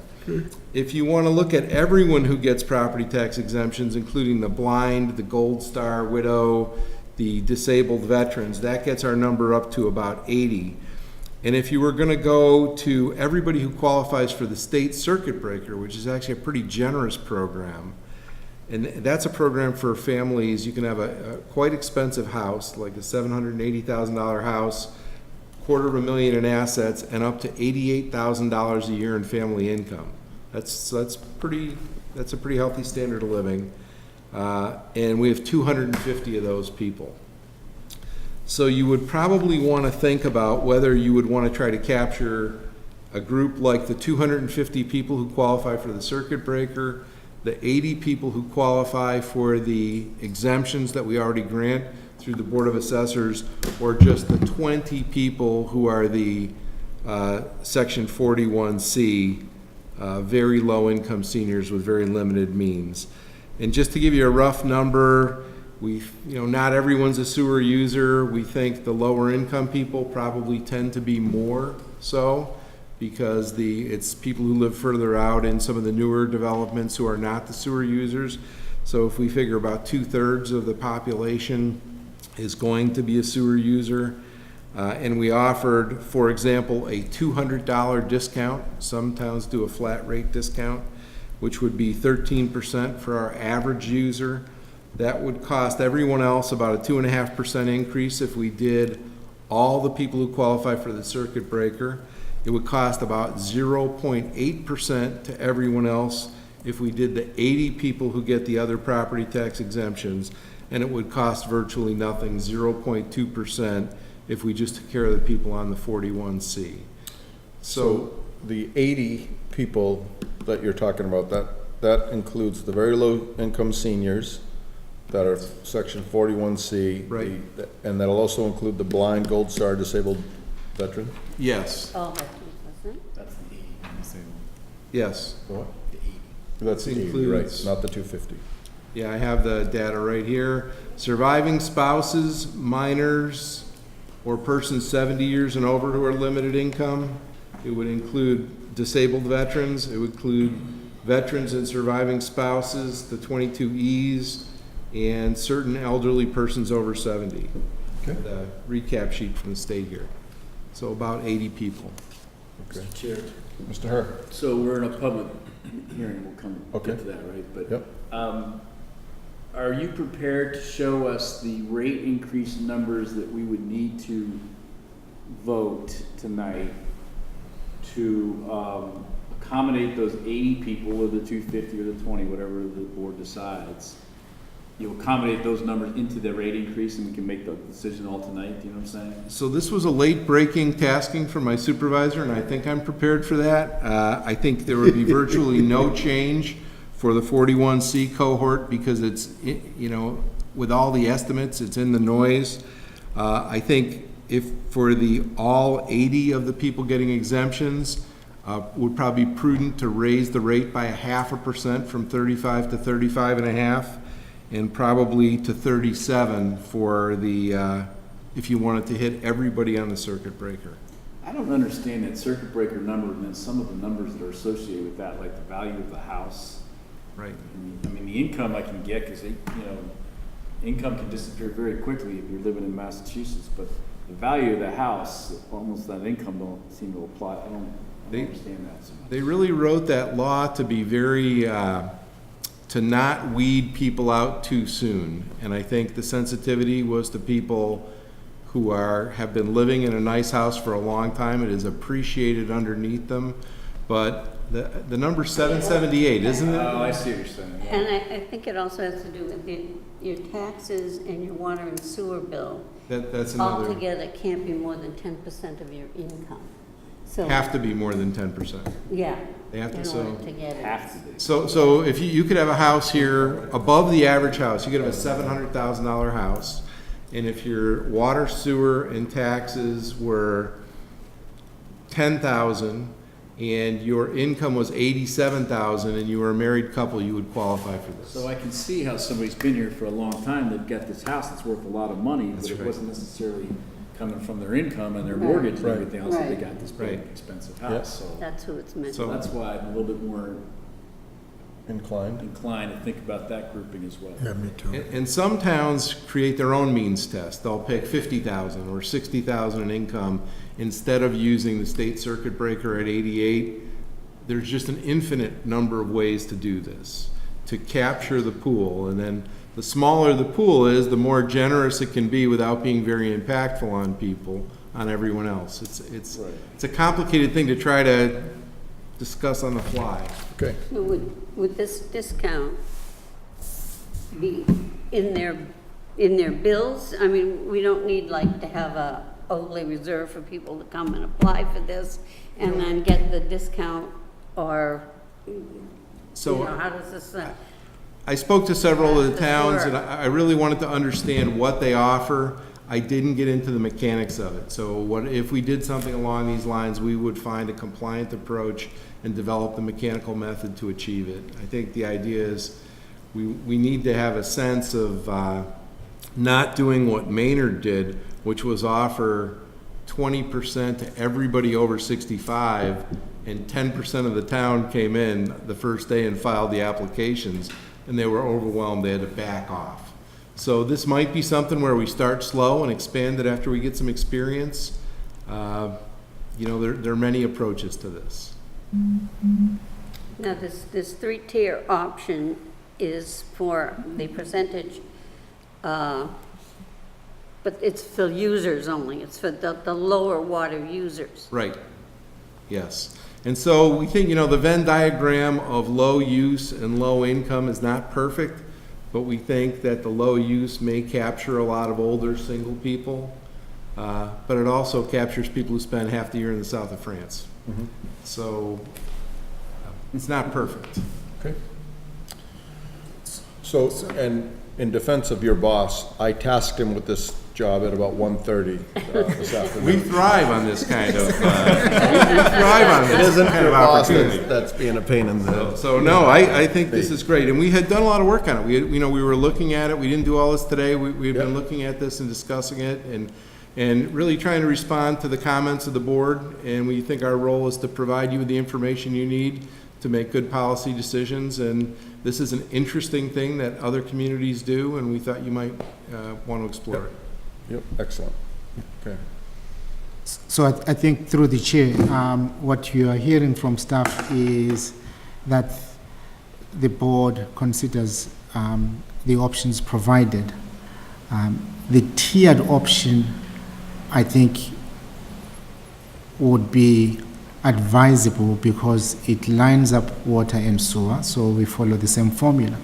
If you want to look at everyone who gets property tax exemptions, including the blind, the Gold Star widow, the disabled veterans, that gets our number up to about 80. And if you were going to go to everybody who qualifies for the state circuit breaker, which is actually a pretty generous program, and that's a program for families, you can have a quite expensive house, like a $780,000 house, $250,000 in assets, and up to $88,000 a year in family income. That's a pretty healthy standard of living. And we have 250 of those people. So you would probably want to think about whether you would want to try to capture a group like the 250 people who qualify for the circuit breaker, the 80 people who qualify for the exemptions that we already grant through the Board of Assessors, or just the 20 people who are the Section 41C, very low-income seniors with very limited means. And just to give you a rough number, not everyone's a sewer user. We think the lower-income people probably tend to be more so, because it's people who live further out in some of the newer developments who are not the sewer users. So if we figure about 2/3 of the population is going to be a sewer user, and we offered, for example, a $200 discount. Some towns do a flat rate discount, which would be 13% for our average user. That would cost everyone else about a 2.5% increase if we did all the people who qualify for the circuit breaker. It would cost about 0.8% to everyone else if we did the 80 people who get the other property tax exemptions, and it would cost virtually nothing, 0.2%, if we just took care of the people on the 41C. So the 80 people that you're talking about, that includes the very low-income seniors that are Section 41C. Right. And that'll also include the blind, Gold Star, disabled veteran? Yes, All veterans, wasn't it? That's the 80. yes. What? That's the 80, right, Includes- not the 250. Yeah, I have the data right here. Surviving spouses, minors, or persons 70 years and over who are limited income. It would include disabled veterans. It would include veterans and surviving spouses, the 22Es, and certain elderly persons over 70. Okay. The recap sheet from the state here. So about 80 people. Okay. Chair, Mr. Herr? so we're in a public hearing, we'll come Okay. get to that, right? But, Yep. are you prepared to show us the rate increase numbers that we would need to vote tonight to accommodate those 80 people, or the 250 or the 20, whatever the board decides? You accommodate those numbers into the rate increase, and we can make the decision all tonight, do you know what I'm saying? So this was a late-breaking tasking for my supervisor, and I think I'm prepared for that. I think there would be virtually no change for the 41C cohort, because it's, with all the estimates, it's in the noise. I think if for the all 80 of the people getting exemptions, would probably be prudent to raise the rate by 0.5% from 35 to 35.5, and probably to 37 for the, if you wanted to hit everybody on the circuit breaker. I don't understand that circuit breaker number, and then some of the numbers that are associated with that, like the value of the house. Right. I mean, the income I can get, because, income can disappear very quickly if you're living in Massachusetts, but the value of the house, almost that income don't seem to apply. I don't understand that so much. They really wrote that law to be very, to not weed people out too soon. And I think the sensitivity was to people who have been living in a nice house for a long time. It is appreciated underneath them. But the number's 778, isn't it? Oh, I see what you're saying. And I think it also has to do with your taxes and your water and sewer bill. That's another, Altogether can't be more than 10% of your income. So, have to be more than 10%. yeah, They have to, in so. order to get it. Have to be. So if you could have a house here above the average house, you could have a $700,000 house, and if your water, sewer, and taxes were $10,000 and your income was $87,000 and you were a married couple, you would qualify for this. So I can see how somebody's been here for a long time, they've got this house that's worth a lot of money, but That's it right. wasn't necessarily coming from their income and their mortgage and Right. everything else, that they Right. got this big Right. expensive house, so. That's who it's meant So- for. That's why I'm a little bit more Inclined? inclined to think about that grouping as well. Yeah, me too. And some towns create their own means test. They'll pick 50,000 or 60,000 in income instead of using the state circuit breaker at 88. There's just an infinite number of ways to do this, to capture the pool. And then the smaller the pool is, the more generous it can be without being very impactful on people, on everyone else. It's a complicated thing to try to discuss on the fly. Okay. So would this discount be in their bills? I mean, we don't need like to have a only reserved for people to come and apply for this and then get the discount, or, So how does this, I spoke to several of the Does towns, and work. I really wanted to understand what they offer. I didn't get into the mechanics of it. So what, if we did something along these lines, we would find a compliant approach and develop the mechanical method to achieve it. I think the idea is we need to have a sense of not doing what Maynard did, which was offer 20% to everybody over 65, and 10% of the town came in the first day and filed the applications, and they were overwhelmed, they had to back off. So this might be something where we start slow and expand it after we get some experience. You know, there are many approaches to this. now this three-tier option is for the percentage, but it's for users only, it's for the lower water users. Right, yes. And so we think, you know, the Venn diagram of low use and low income is not perfect, but we think that the low use may capture a lot of older single people, but it also captures people who spend half the year in the south of France. So it's not perfect. Okay. So, and in defense of your boss, I tasked him with this job at about 1:30 this We afternoon. thrive on this kind of, we thrive on It this isn't kind your of boss opportunity. that's being a pain in the... So no, I think this is great, and we had done a lot of work on it. We were looking at it. We didn't do all this today. We've been looking at this and discussing it, and really trying to respond to the comments of the board. And we think our role is to provide you with the information you need to make good policy decisions. And this is an interesting thing that other communities do, and we thought you might want to explore it. Yep, excellent. Okay. So I think through the chair, what you are hearing from staff is that the board considers the options provided. The tiered option, I think, would be advisable because it lines up water and sewer, so we follow the same formula.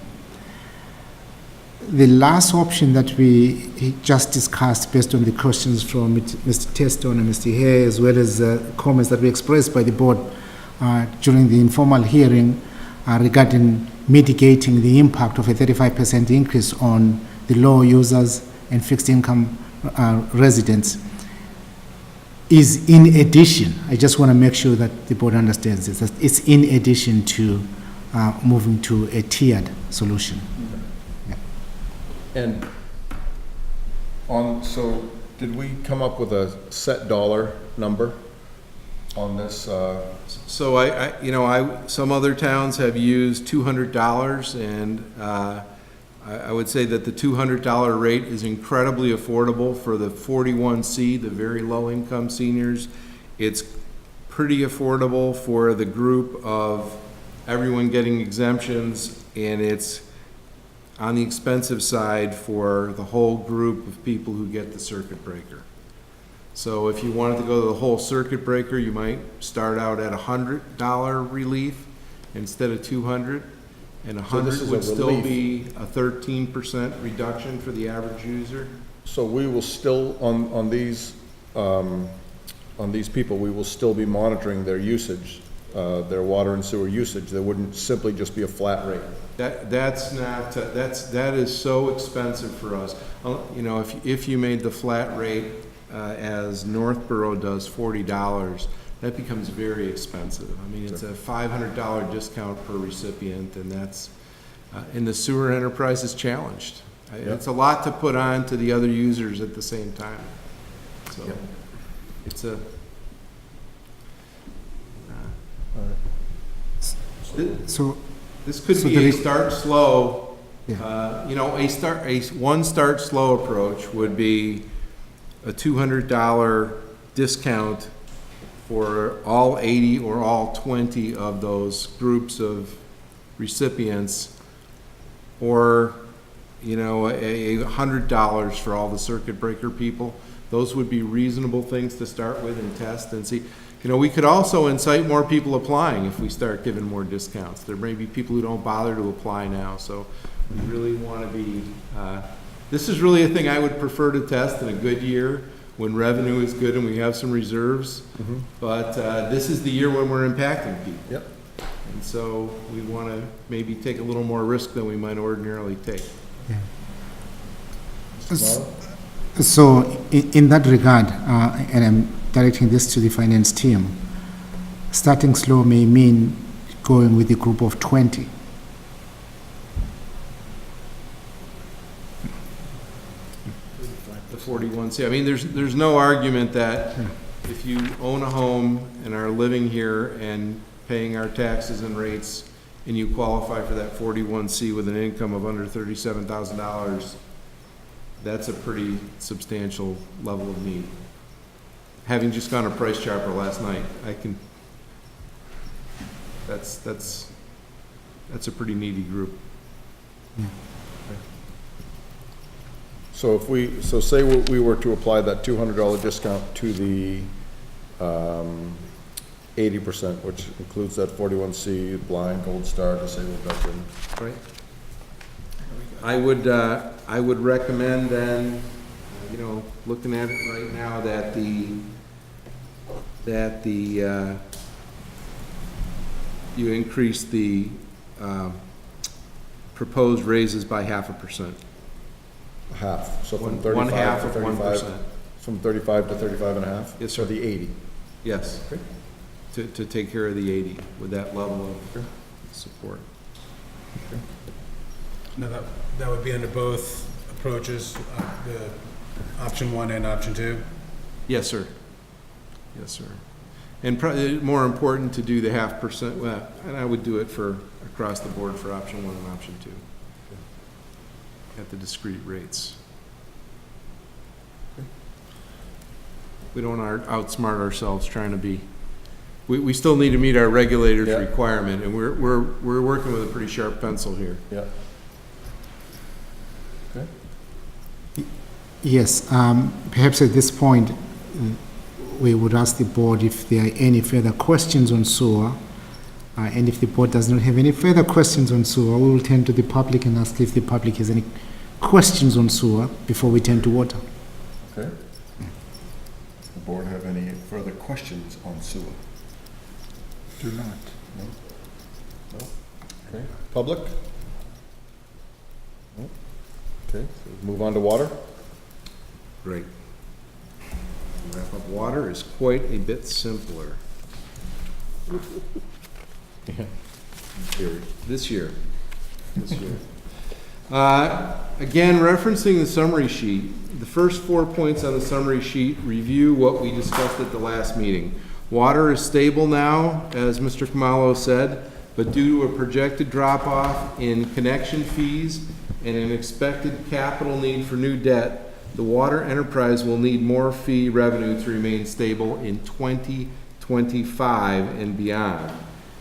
The last option that we just discussed, based on the questions from Mr. Teston and Mr. Hay, as well as comments that were expressed by the board during the informal hearing regarding mitigating the impact of a 35% increase on the low users and fixed income residents, is in addition. I just want to make sure that the board understands this, that it's in addition to moving to a tiered solution. And so did we come up with a set dollar number on this? So some other towns have used $200, and I would say that the $200 rate is incredibly affordable for the 41C, the very low-income seniors. It's pretty affordable for the group of everyone getting exemptions, and it's on the expensive side for the whole group of people who get the circuit breaker. So if you wanted to go to the whole circuit breaker, you might start out at $100 relief instead of $200, and So this is $100 a would still relief. be a 13% reduction for the average user. So we will still, on these people, we will still be monitoring their usage, their water and sewer usage. There wouldn't simply just be a flat rate. That is so expensive for us. You know, if you made the flat rate as Northborough does, $40, that becomes very expensive. I mean, it's a $500 discount per recipient, and that's, and the sewer enterprise is challenged. It's a lot to put on to the other users at the same time. So it's a, So this could So be the a re- start slow, Yeah. you know, one start slow approach would be a $200 discount for all 80 or all 20 of those groups of recipients, or, you know, $100 for all the circuit breaker people. Those would be reasonable things to start with and test and see. You know, we could also incite more people applying if we start giving more discounts. There may be people who don't bother to apply now, so we really want to be, this is really a thing I would prefer to test in a good year when revenue is good and we have some reserves. But this is the year when we're impacting people. Yep. And so we want to maybe take a little more risk than we might ordinarily take. So in that regard, and I'm directing this to the finance team, starting slow may mean going with a group of 20. The 41C, I mean, there's no argument that if you own a home and are living here and paying our taxes and rates, and you qualify for that 41C with an income of under $37,000, that's a pretty substantial level of need. Having just gone to Price Chopper last night, that's a pretty needy group. So say we were to apply that $200 discount to the 80%, which includes that 41C, blind, Gold Star, disabled veteran. Right. I would recommend then, looking at it right now, that you increase the proposed raises by 0.5%. Half, so from One 35 half to of 35. 1%. From 35 to 35.5? Yes, sir. Or the 80? Yes. Okay. To take care of the 80 with that level of support. Now, that would be under both approaches, the option 1 and option 2? Yes, sir. Yes, sir. And more important to do the 0.5%, well, and I would do it for across the board for option 1 and option 2 at the discrete rates. We don't outsmart ourselves trying to be, we still need to meet our regulator's Yeah. requirement, and we're working with a pretty sharp pencil here. Yeah. Okay. Yes, perhaps at this point, we would ask the board if there are any further questions on sewer. And if the board does not have any further questions on sewer, we will turn to the public and ask if the public has any questions on sewer before we turn to water. Okay. Does the board have any further questions on sewer? Do not. No? No? Okay. Public? No? Okay, so move on to water? Great. Wrap up water is quite a bit simpler Yeah. this year. Again, referencing the summary sheet, the first 4 points on the summary sheet review what we discussed at the last meeting. Water is stable now, as Mr. Khumalo said, but due to a projected drop-off in connection fees and an expected capital need for new debt, the water enterprise will need more fee revenue to remain stable in 2025 and beyond.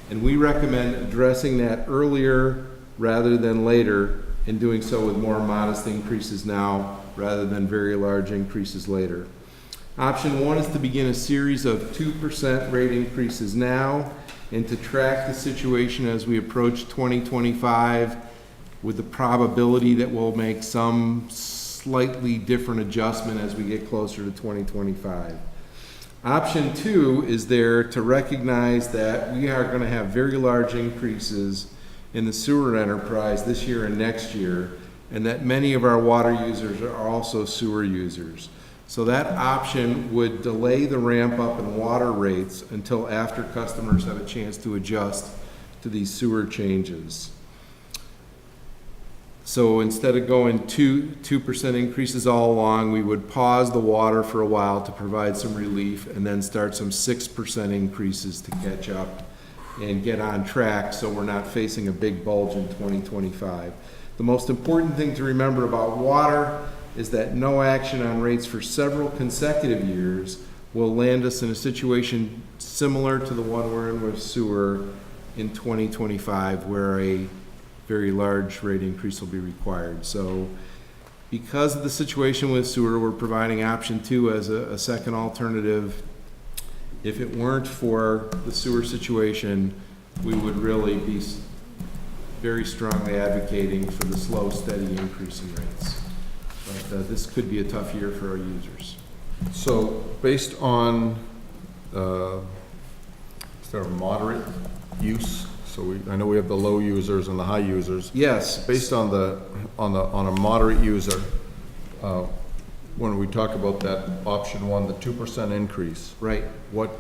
And we recommend addressing that earlier rather than later, and doing so with more modest increases now rather than very large increases later. Option 1 is to begin a series of 2% rate increases now and to track the situation as we approach 2025 with the probability that we'll make some slightly different adjustment as we get closer to 2025. Option 2 is there to recognize that we are going to have very large increases in the sewer enterprise this year and next year, and that many of our water users are also sewer users. So that option would delay the ramp up in water rates until after customers have a chance to adjust to these sewer changes. So instead of going 2% increases all along, we would pause the water for a while to provide some relief and then start some 6% increases to catch up and get on track so we're not facing a big bulge in 2025. The most important thing to remember about water is that no action on rates for several consecutive years will land us in a situation similar to the one we're in with sewer in 2025, where a very large rate increase will be required. So because of the situation with sewer, we're providing option 2 as a second alternative. If it weren't for the sewer situation, we would really be very strongly advocating for the slow, steady increase in rates. But this could be a tough year for our users. So, based on, is there a moderate use? So I know we have the low users and the high users. Yes. Based on on a moderate user, when we talk about that option one, the 2% increase, Right. what,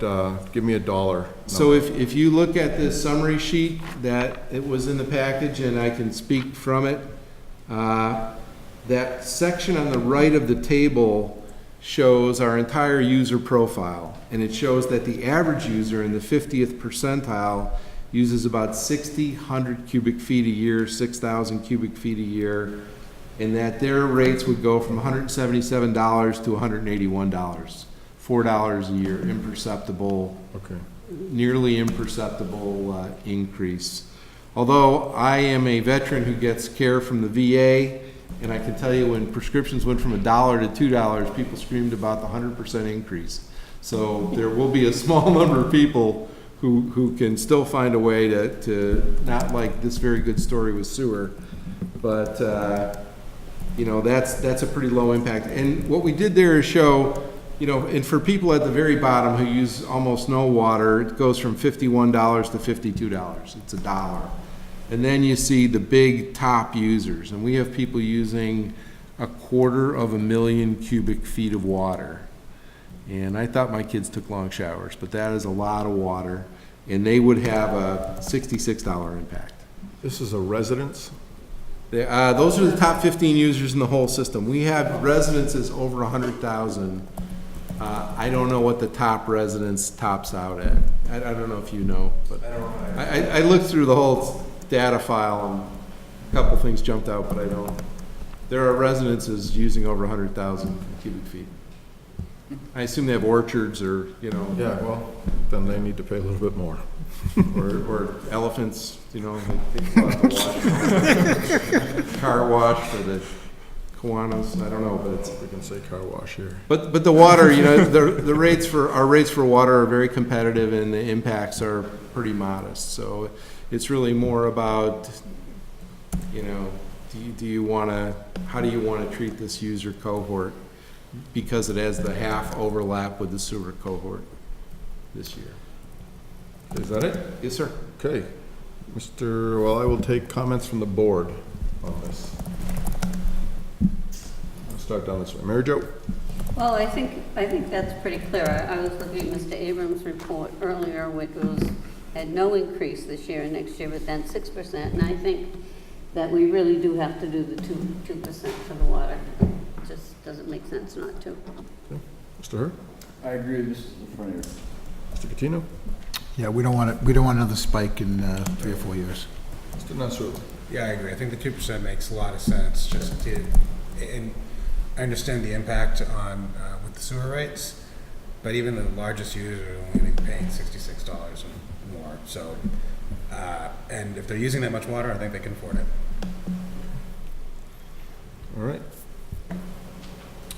give me a dollar. So number. if you look at this summary sheet that it was in the package, and I can speak from it, that section on the right of the table shows our entire user profile. And it shows that the average user in the 50th percentile uses about 6,000 cubic feet a year, 6,000 cubic feet a year, and that their rates would go from $177 to $181, $4 a year, imperceptible, Okay. nearly imperceptible increase. Although I am a veteran who gets care from the VA, and I can tell you when prescriptions went from $1 to $2, people screamed about the 100% increase. So there will be a small number of people who can still find a way to not like this very good story with sewer, but you know, that's a pretty low impact. And what we did there is show, you know, and for people at the very bottom who use almost no water, it goes from $51 to $52. It's $1. And then you see the big top users, and we have people using 250,000 cubic feet of water. And I thought my kids took long showers, but that is a lot of water, and they would have a $66 impact. This is a residence? Those are the top 15 users in the whole system. We have residences over 100,000. I don't know what the top residence tops out at. I don't know if you know, but I looked through the whole data file, and a couple things jumped out, but I don't. There are residences using over 100,000 cubic feet. I assume they have orchards or, you know. Yeah, well, then they need to pay a little bit more. Or elephants, you know, they take a lot to wash. Car wash for the Kiwanis, I don't know, but it's. We can say car wash here. But the water, you know, the rates for, our rates for water are very competitive, and the impacts are pretty modest. So it's really more about, you know, do you want to, how do you want to treat this user cohort? Because it has the half overlap with the sewer cohort this year. Is that it? Yes, sir. Okay. Well, I will take comments from the board on this. I'll start down this way. Mary Jo? Well, I think that's pretty clear. I was looking at Mr. Abrams' report earlier, which had no increase this year and next year, but then 6%. And I think that we really do have to do the 2% for the water. It just doesn't make sense not to. Okay. Mr. Hurd? I agree with Mrs. Lafreniere. Mr. Catino? Yeah, we don't want another spike in 3 or 4 years. Mr. Nasrullah? Yeah, I agree. I think the 2% makes a lot of sense, just to, and I understand the impact on, with the sewer rates, but even the largest users are only paying $66 or more, so, and if they're using that much water, I think they can afford it. All right.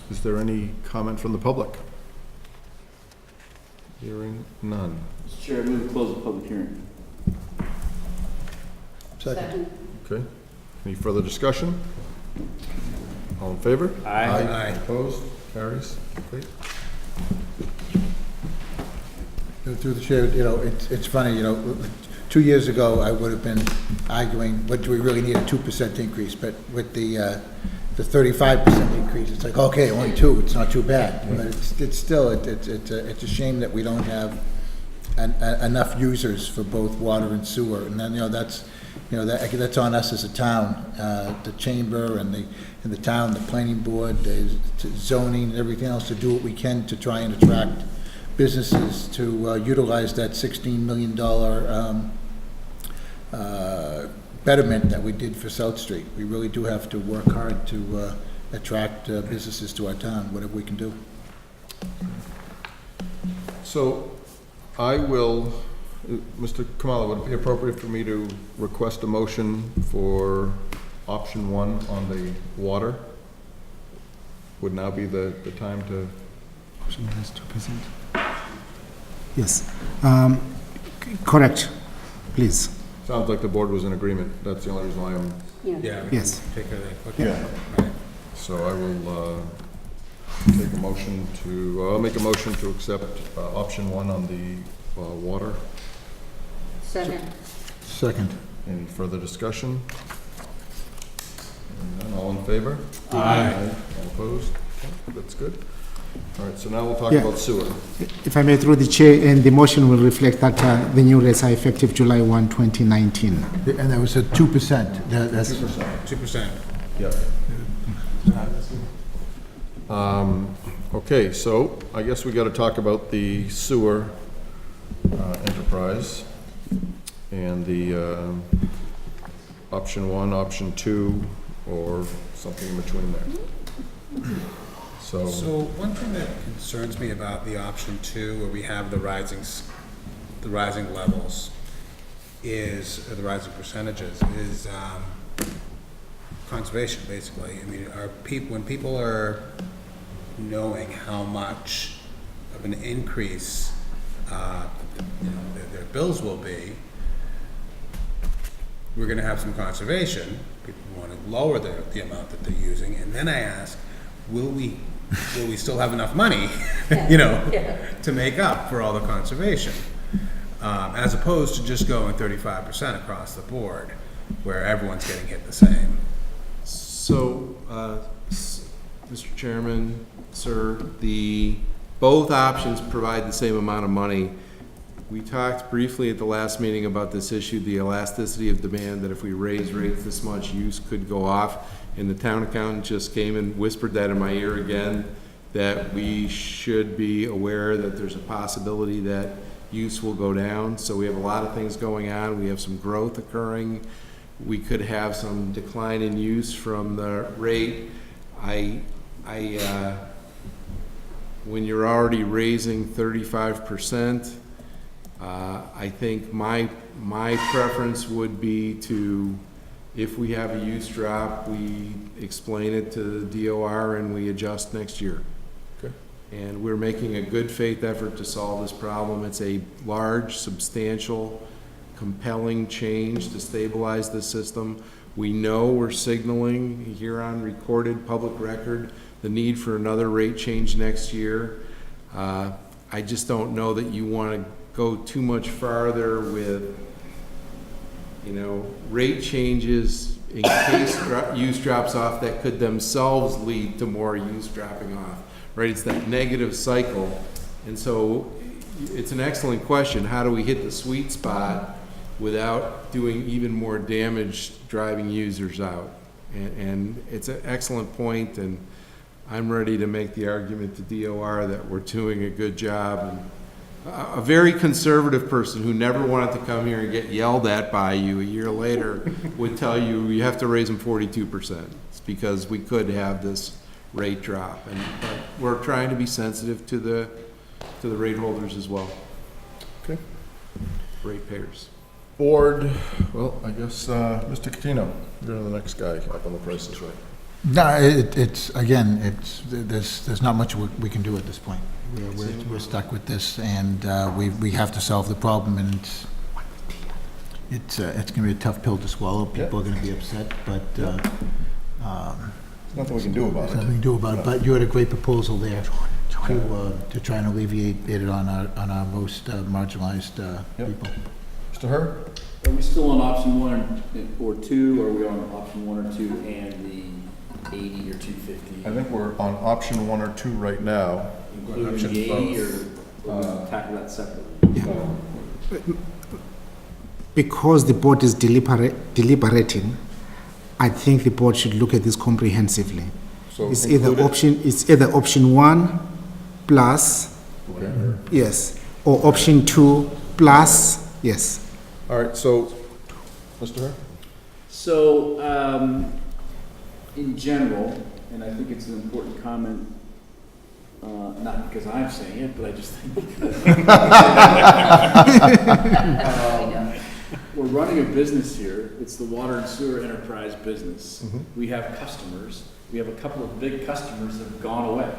Is there any comment from the public? Hearing none. Mr. Chair, I move to close the public hearing. Second. Okay. Any further discussion? All in favor? Aye. Opposed? Carries? Great. Through the chair, you know, it's funny, you know, 2 years ago, I would have been arguing, what do we really need, a 2% increase? But with the 35% increase, it's like, okay, only 2, it's not too bad. But it's still, it's a shame that we don't have enough users for both water and sewer. And then, that's on us as a town, the chamber and the town, the planning board, the zoning, and everything else, to do what we can to try and attract businesses to utilize that $16 million betterment that we did for South Street. We really do have to work hard to attract businesses to our town, whatever we can do. So I will, Mr. Kamala, would it be appropriate for me to request a motion for option 1 on the water? Would now be the time to? Option has 2%. Yes. Correct, please. Sounds like the board was in agreement. That's the only reason why I'm, Yeah. Yeah. we can Yes. Take care of that. Yeah. Right. so I will take a motion to, I'll make a motion to accept option one on the water. Second. Second. Any further discussion? Hearing none, all in favor? Aye. All opposed? Okay, that's good. All right, so now we'll talk Yeah. about sewer. If I may, through the chair, and the motion will reflect that the new rates are effective July 1, 2019. And that was at 2%. That's, 2%. Yeah. Okay, so I guess we gotta talk about the sewer enterprise and the option one, option two, or something in between there. So, So one thing that concerns me about the option two, where we have the rising levels, or the rising percentages, is conservation, basically. I mean, when people are knowing how much of an increase, their bills will be, we're gonna have some conservation. People want to lower the amount that they're using, and then I ask, will we still have enough money, to make up for all the conservation? As opposed to just going 35% across the board, where everyone's getting hit the same. So, Mr. Chairman, sir, both options provide the same amount of money. We talked briefly at the last meeting about this issue, the elasticity of demand, that if we raise rates this much, use could go off. And the town accountant just came and whispered that in my ear again, that we should be aware that there's a possibility that use will go down. So we have a lot of things going on. We have some growth occurring. We could have some decline in use from the rate. When you're already raising 35%, I think my preference would be to, if we have a use drop, we explain it to the DOR and we adjust next year. Okay. And we're making a good faith effort to solve this problem. It's a large, substantial, compelling change to stabilize the system. We know we're signaling here on recorded public record the need for another rate change next year. I just don't know that you want to go too much farther with, rate changes in case use drops off that could themselves lead to more use dropping off, right? It's that negative cycle. And so it's an excellent question. How do we hit the sweet spot without doing even more damage driving users out? And it's an excellent point, and I'm ready to make the argument to DOR that we're doing a good job. And a very conservative person who never wanted to come here and get yelled at by you a year later would tell you have to raise them 42%. It's because we could have this rate drop, but we're trying to be sensitive to the rate holders as well. okay. Rate payers. Board, well, I guess, Mr. Catino, you're the next guy up on the prices, right? no, there's not much we can do at this point. We're stuck with this, and we have to solve the problem, and it's going to be a tough pill to swallow. People are going to be upset, but There's nothing we can do about there's it. nothing to do about it. But you had a great proposal there to try and alleviate it on our most marginalized people. Mr. Hurd? Are we still on option one or two, or are we on option one or two and the 80 or 250? I think we're on option one or two right now. Including the 80, or tackle that separately? Because the board is deliberating, I think the board should look at this comprehensively. So It's include either option one plus, Okay. yes, or option two plus, yes. All right, so, Mr. Hurd? So, in general, and I think it's an important comment, not because I'm saying it, but I just think because we're running a business here. It's the water and sewer enterprise business. We have customers. We have a couple of big customers that have gone away.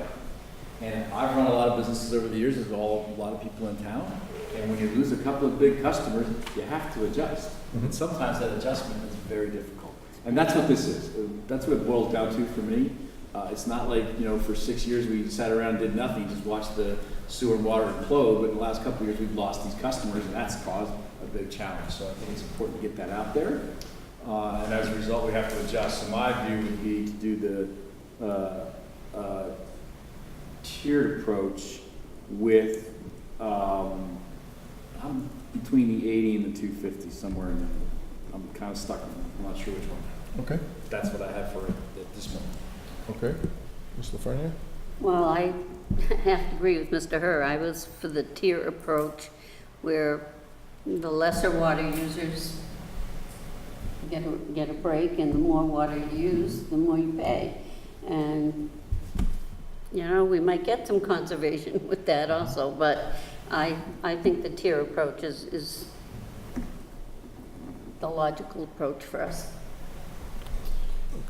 And I've run a lot of businesses over the years. There's a lot of people in town. And when you lose a couple of big customers, you have to adjust. And sometimes that adjustment is very difficult. And that's what this is. That's what it boils down to for me. It's not like, for 6 years we sat around and did nothing, just watched the sewer and water implode, but in the last couple of years we've lost these customers, and that's caused a big challenge. So I think it's important to get that out there. And as a result, we have to adjust. So my view would be to do the tiered approach with, I'm between the 80 and the 250, somewhere in there. I'm kind of stuck. I'm not sure which one. Okay, That's what I have for at this moment. okay. Mr. Lafreniere? Well, I have to agree with Mr. Herr. I was for the tier approach where the lesser water users get a break, and the more water you use, the more you pay. And, we might get some conservation with that also, but I think the tier approach is the logical approach for us.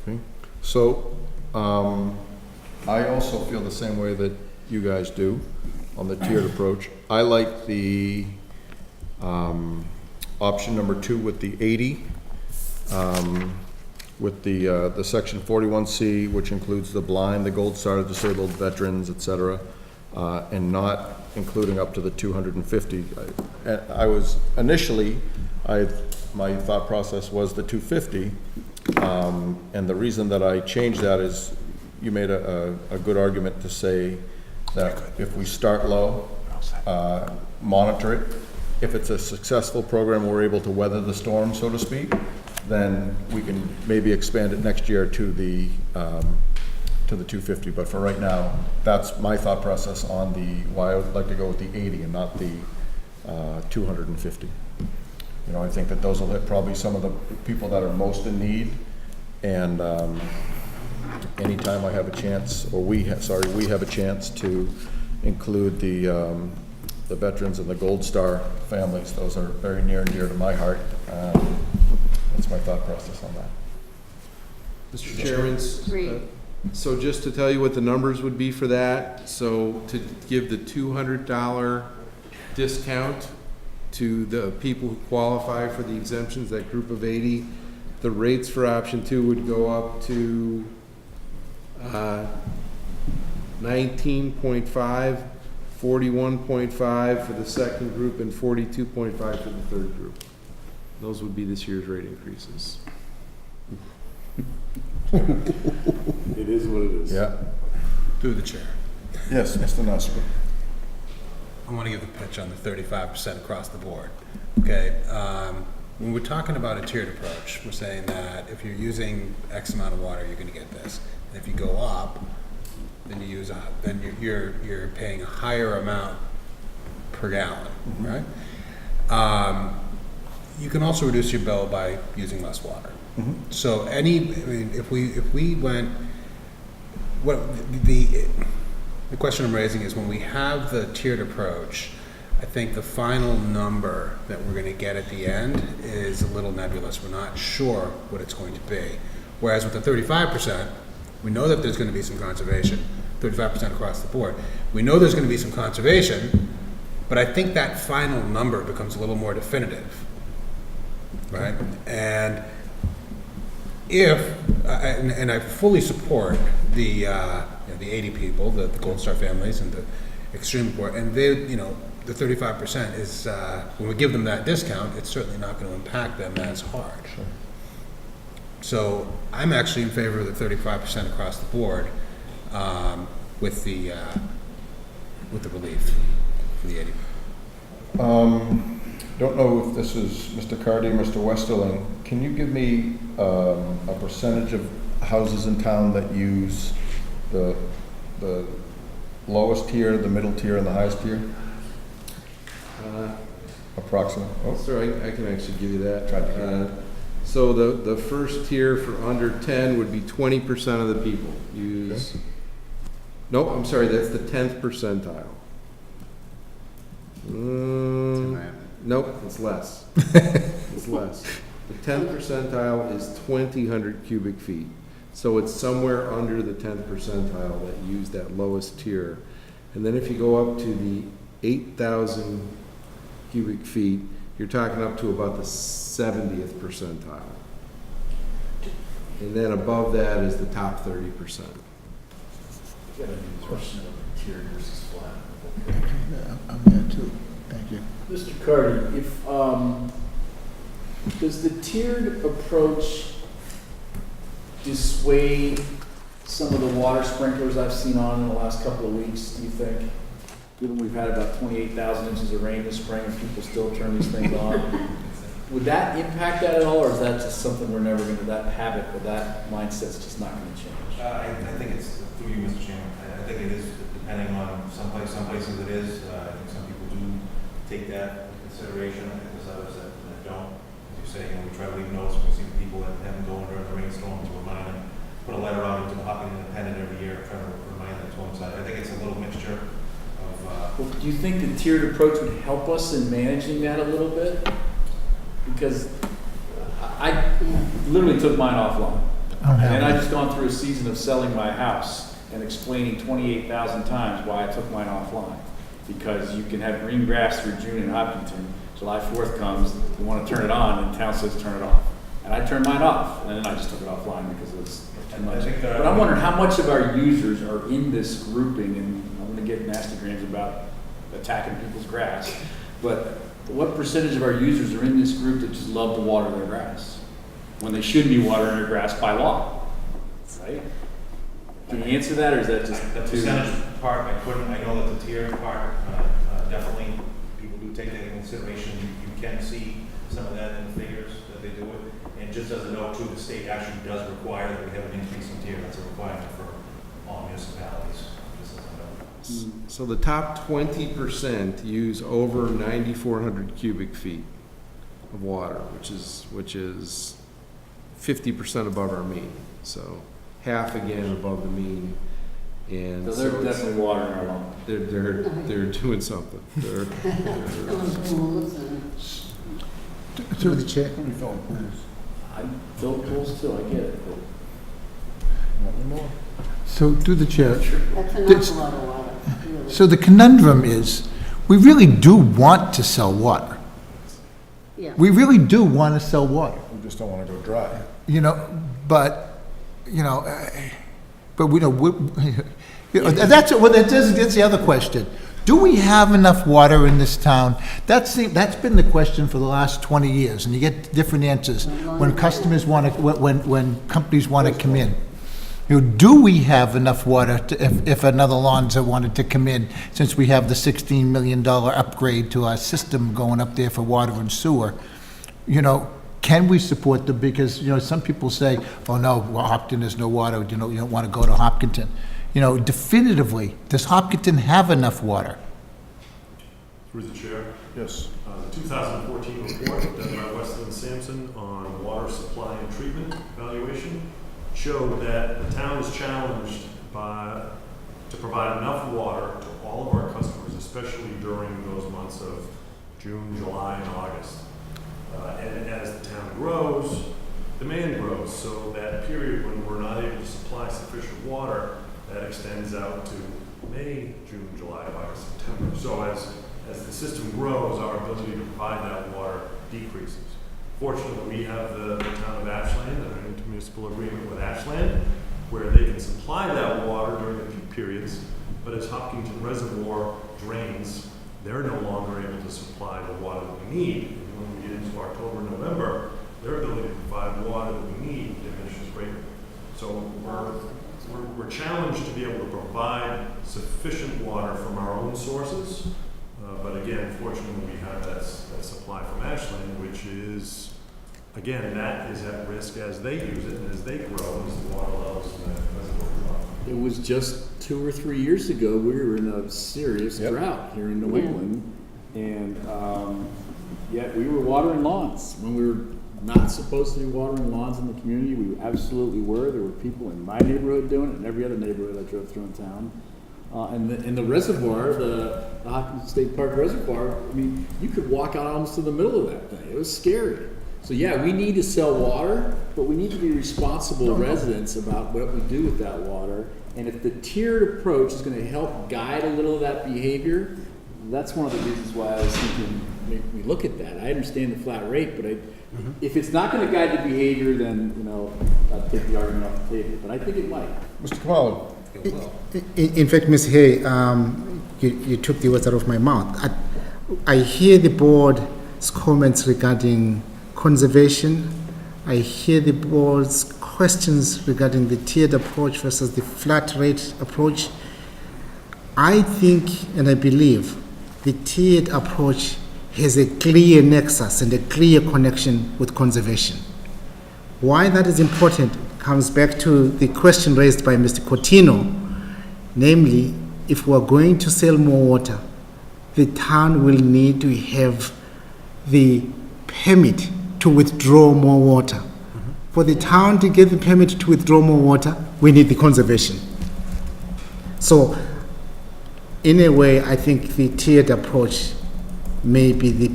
Okay, so, I also feel the same way that you guys do on the tiered approach. I like the, option number 2 with the 80, with the section 41C, which includes the blind, the Gold Star, disabled veterans, et cetera, and not including up to the 250. I was, initially, my thought process was the 250, and the reason that I changed that is you made a good argument to say that if we start low, monitor it, if it's a successful program, we're able to weather the storm, so to speak, then we can maybe expand it next year to the 250. But for right now, that's my thought process on why I would like to go with the 80 and not the 250. I think that those will hit probably some of the people that are most in need. And anytime I have a chance, or we have a chance to include the veterans and the Gold Star families, those are very near and dear to my heart. That's my thought process on that. Mr. Chairman, Agreed. so just to tell you what the numbers would be for that, so to give the $200 discount to the people who qualify for the exemptions, that group of 80, the rates for option 2 would go up to 19.5, 41.5 for the second group, and 42.5 for the third group. Those would be this year's rate increases. It is what it is. Yeah. Through the chair. Yes, Mr. Nusser. I want to give a pitch on the 35% across the board. Okay, when we're talking about a tiered approach, we're saying that if you're using X amount of water, you're going to get this. And if you go up, then you're paying a higher amount per gallon, right? You can also reduce your bill by using less water. So if we went, what the question I'm raising is when we have the tiered approach, I think the final number that we're going to get at the end is a little nebulous. We're not sure what it's going to be. Whereas with the 35%, we know that there's going to be some conservation, 35% across the board. We know there's going to be some conservation, but I think that final number becomes a little more definitive, right? And I fully support the 80 people, the Gold Star families, and the extreme poor, and they, the 35% is when we give them that discount, it's certainly not going to impact them as hard. Sure. So I'm actually in favor of the 35% across the board with the relief for the 80. Don't know if this is Mr. Cardy or Mr. Westerling. Can you give me a percentage of houses in town that use the lowest tier, the middle tier, and the highest tier? Approximate. Oh, Sir, I can actually give you that. So the first tier for under 10 would be 20% of the people use. Okay. Nope, I'm sorry, that's the 10th percentile. Nope, it's less. It's less. The 10th percentile is 2,000 cubic feet. So it's somewhere under the 10th percentile that use that lowest tier. And then if you go up to the 8,000 cubic feet, you're talking up to about the 70th percentile. And then above that is the top 30%. Question of tiered versus flat. I'm there too. Thank you. Mr. Cardy, if, does the tiered approach dissuade some of the water sprinklers I've seen on in the last couple of weeks, do you think? Given we've had about 28,000 inches of rain this spring and people still turn these things on, would that impact that at all, or is that just something we're never gonna, that habit, or that mindset's just not gonna change? I think it's, through you, Mr. Chairman, I think it is, depending on some places it is. I think some people do take that into consideration. I think there's others that don't. As you say, we try to leave notes, we see the people that have them going during the rainstorm to remind them, put a letter out into the Hopkins Independent every year, trying to remind them to them. So I think it's a little mixture of, Well, do you think the tiered approach would help us in managing that a little bit? Because I literally took mine offline. And I just gone through a season of selling my house and explaining 28,000 times why I took mine offline. Because you can have green grass through June in Hopkinton, July 4th comes, you want to turn it on, and town says turn it off. And I turned mine off, and then I just took it offline because it was too much. But I'm wondering how much of our users are in this grouping, and I'm going to get nasty grams about attacking people's grass, but what percentage of our users are in this group that just love to water their grass when they shouldn't be watering their grass by law, right? Can you answer that, or is that just the too... percentage part, I know that the tier part, definitely, people do take that into consideration. You can see some of that in the figures that they do it. And just as a note too, the state actually does require that we have an increase in tier. That's a requirement for all municipalities. Just as a note. So the top 20% use over 9,400 cubic feet of water, which is 50% above our mean. So half again above the mean. And So they're definitely watering our lawn. they're doing something. Through the chair. I built pools too, I get it, but not anymore. So, through the chair. That's an awful lot of water, really. So the conundrum is, we really do want to sell water. Yeah. We really do want to sell water. We just don't want to go dry. But we know, that's the other question. Do we have enough water in this town? That's been the question for the last 20 years, and you get different answers when customers want to, when companies want to come in. Do we have enough water if another Lonza wanted to come in, since we have the $16 million upgrade to our system going up there for water and sewer? Can we support them? Because, some people say, oh no, Hopkinton, there's no water, you don't want to go to Hopkinton. Definitively, does Hopkinton have enough water? Through the chair. Yes. The 2014 report done by Weston and Sampson on water supply and treatment evaluation showed that the town is challenged to provide enough water to all of our customers, especially during those months of June, July, and August. And as the town grows, demand grows. So that period when we're not able to supply sufficient water, that extends out to May, June, July, August, September. So as the system grows, our ability to provide that water decreases. Fortunately, we have the town of Ashland and an intermunicipal agreement with Ashland where they can supply that water during the peak periods, but as Hopkinton Reservoir drains, they're no longer able to supply the water that we need. And when we get into October, November, their ability to provide water that we need diminishes greatly. So we're challenged to be able to provide sufficient water from our own sources, but again, fortunately, we have that supply from Ashland, which is, again, that is at risk as they use it and as they grow, as the water levels in the reservoir go up. It was just 2 or 3 years ago, we were in a serious drought here in New England, and yet we were watering lawns when we were not supposed to be watering lawns in the community. We absolutely were. There were people in my neighborhood doing it, and every other neighborhood I drove through in town. And the reservoir, the Hopkins State Park Reservoir, I mean, you could walk out almost to the middle of that thing. It was scary. So yeah, we need to sell water, but we need to be responsible residents about what we do with that water. And if the tiered approach is going to help guide a little of that behavior, that's one of the reasons why I was thinking we look at that. I understand the flat rate, but if it's not going to guide the behavior, then I'll take the argument off the table. But I think it might. Mr. Kamala? it will. In fact, Ms. Hay, you took the words out of my mouth. I hear the board's comments regarding conservation. I hear the board's questions regarding the tiered approach versus the flat rate approach. I think and I believe the tiered approach has a clear nexus and a clear connection with conservation. Why that is important comes back to the question raised by Mr. Cotino, namely, if we're going to sell more water, the town will need to have the permit to withdraw more water. For the town to get the permit to withdraw more water, we need the conservation. So, in a way, I think the tiered approach may be the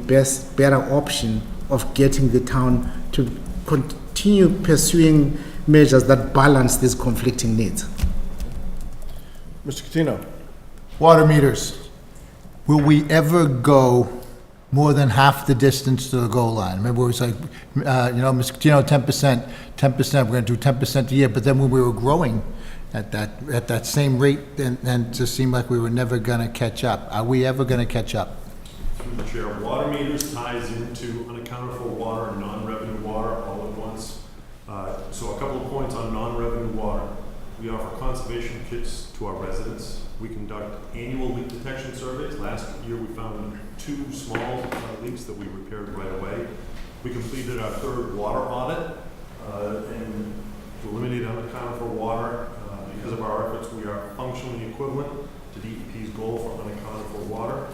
better option of getting the town to continue pursuing measures that balance these conflicting needs. Mr. Catino? Water meters. Will we ever go more than half the distance to the goal line? Remember, it was like, Mr. Catino, 10%, we're going to do 10% a year, but then when we were growing at that same rate, then it just seemed like we were never going to catch up. Are we ever going to catch up? Through the chair, water meters ties into unaccounted for water and non-revenue water all at once. So a couple of points on non-revenue water. We offer conservation kits to our residents. We conduct annual leak detection surveys. Last year we found 2 small leaks that we repaired right away. We completed our 3rd water audit and to eliminate unaccounted for water. Because of our efforts, we are functionally equivalent to DEP's goal for unaccounted for water.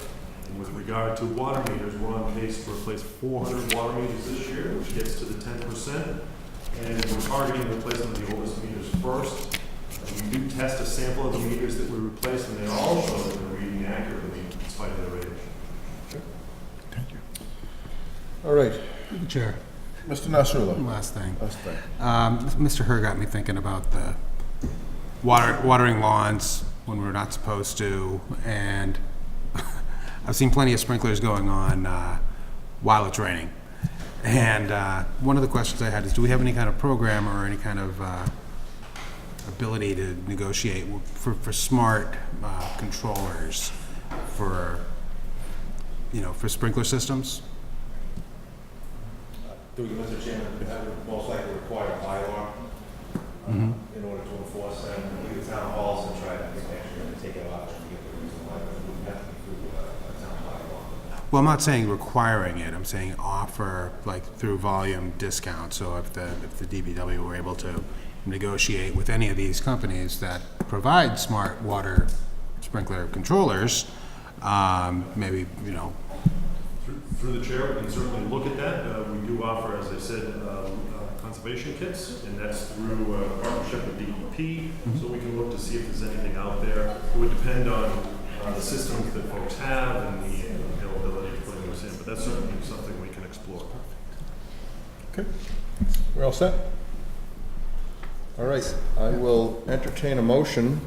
And with regard to water meters, we're on pace to replace 400 water meters this year, which gets to the 10%. And we're targeting the replacement of the oldest meters first. We do test a sample of the meters that we replace, and they all show that they're reading accurately in spite of their age. Thank you. All right. Chair, Mr. Nasrullah? last thing. Last thing. Mr. Herr got me thinking about the watering lawns when we're not supposed to, and I've seen plenty of sprinklers going on while it's raining. And one of the questions I had is, do we have any kind of program or any kind of ability to negotiate for smart controllers for sprinkler systems? Through you, Mr. Chairman, that would most likely require a bylaw in order to enforce that. We the town halls and try to actually take it off and get the reason why, but it would have to be through a town bylaw. Well, I'm not saying requiring it. I'm saying offer, like, through volume discount. So if the DPW were able to negotiate with any of these companies that provide smart water sprinkler controllers, maybe, Through the chair, we can certainly look at that. We do offer, as I said, conservation kits, and that's through a partnership with DEP. So we can look to see if there's anything out there. It would depend on the systems that folks have and the availability of putting those in, but that's certainly something we can explore. Okay. We're all set? All right. I will entertain a motion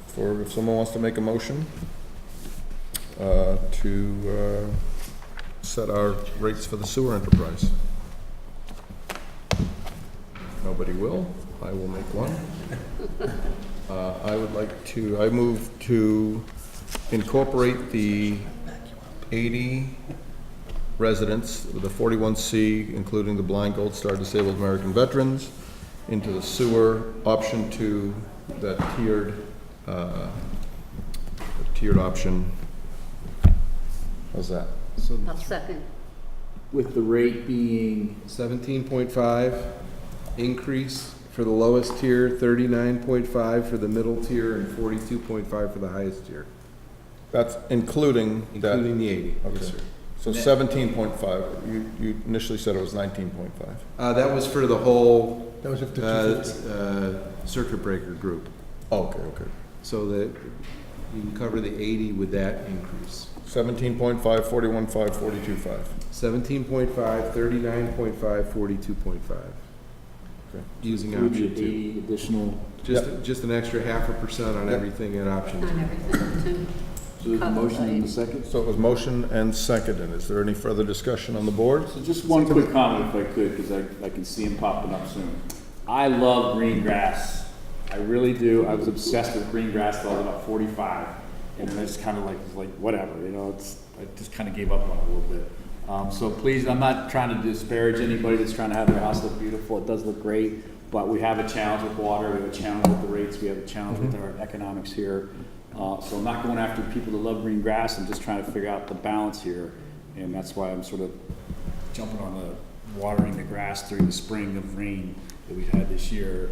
for, if someone wants to make a motion, to set our rates for the sewer enterprise. Nobody will. I will make one. I move to incorporate the 80 residents with the 41C, including the blind, Gold Star, disabled American veterans, into the sewer option 2, that tiered option. How's that? I'll second. With the rate being 17.5 increase for the lowest tier, 39.5 for the middle tier, and 42.5 for the highest tier, That's including that? including the 80. Okay. Yes, sir. So 17.5, you initially said it was 19.5. That was for the whole That was up to 250. circuit breaker group, Oh, okay. so that you can cover the 80 with that increase. 17.5, 41.5, 42.5. 17.5, 39.5, 42.5. Okay. Using include option the 2. 80 additional. Just an extra 0.5% on everything in option 2. On everything, So there's a motion and a second. So it was motion and seconded. Is there any further discussion on the board? So just one quick comment if I could, because I can see him popping up soon. I love green grass I really do. I was obsessed with green grass till I was about 45, and then I just kind of like whatever, you know. I just kind of gave up on it a little bit. So please, I'm not trying to disparage anybody that's trying to have their house look beautiful. It does look great, but we have a challenge with water. We have a challenge with the rates. We have a challenge with our economics here. So I'm not going after people that love green grass. I'm just trying to figure out the balance here, and that's why I'm sort of jumping on the watering the grass during the spring of rain that we had this year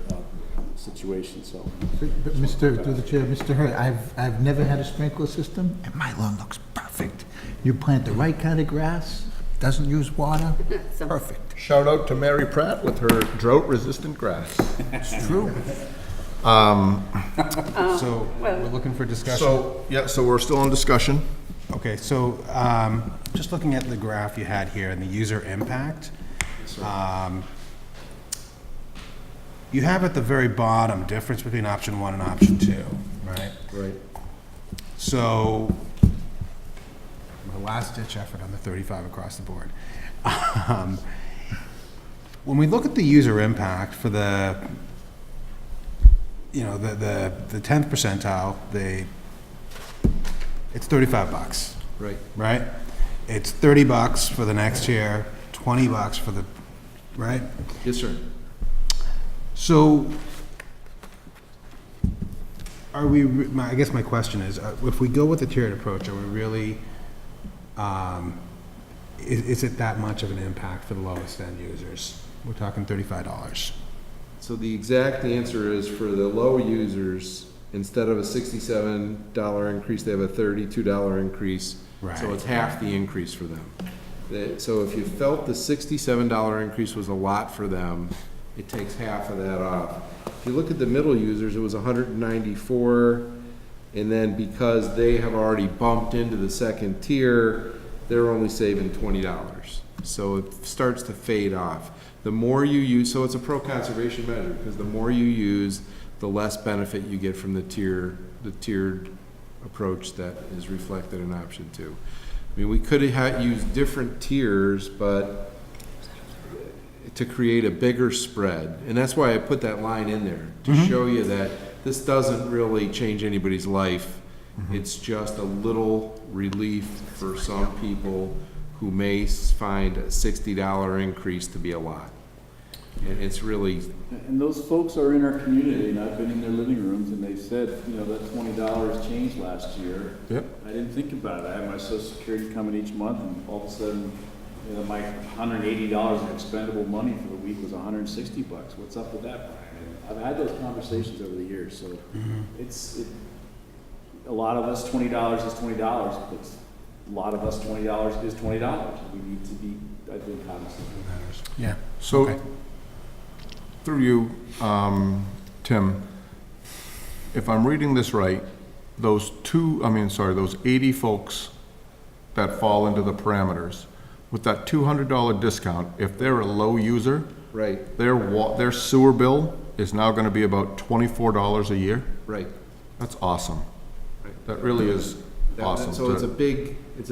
situation. So. But Mr., through the chair, Mr. Hurd, I've never had a sprinkler system, and my lawn looks perfect. You plant the right kind of grass, doesn't use water, perfect. Shout out to Mary Pratt with her drought-resistant grass. It's true. So we're looking for discussion. So we're still in discussion. Okay, so just looking at the graph you had here and the user impact, you have at the very bottom difference between option 1 and option 2, right? Right. So my last ditch effort on the 35 across the board. When we look at the user impact for the, you know, the 10th percentile, it's $35. Right. Right? It's $30 for the next year, $20 for the, right? Yes, sir. So, are we, I guess my question is, if we go with the tiered approach, are we really, is it that much of an impact for the lowest end users? We're talking $35. So the exact answer is for the low users, instead of a $67 increase, they have a $32 increase. Right. So it's half the increase for them. So if you felt the $67 increase was a lot for them, it takes half of that off. If you look at the middle users, it was 194, and then because they have already bumped into the second tier, they're only saving $20. So it starts to fade off. The more you use, so it's a pro-conservation measure, because the more you use, the less benefit you get from the tiered approach that is reflected in option 2. I mean, we could have used different tiers, but to create a bigger spread, and that's why I put that line in there, to show you that this doesn't really change anybody's life. It's just a little relief for some people who may find a $60 increase to be a lot. And it's really, And those folks are in our community, and I've been in their living rooms, and they said, you know, that $20 changed last year. Yep. I didn't think about it. I had my Social Security coming each month, and all of a sudden, you know, my $180 in expendable money for the week was $160. What's up with that, Brian? I've had those conversations over the years, so a lot of us, $20 is $20, but a lot of us, $20 is $20. We need to be, I think, cognizant of that. Yeah. So, Okay. through you, Tim, if I'm reading this right, those 80 folks that fall into the parameters, with that $200 discount, if they're a low user, right, their sewer bill is now gonna be about $24 a year? right. That's awesome. Right. That really is awesome. So it's a big difference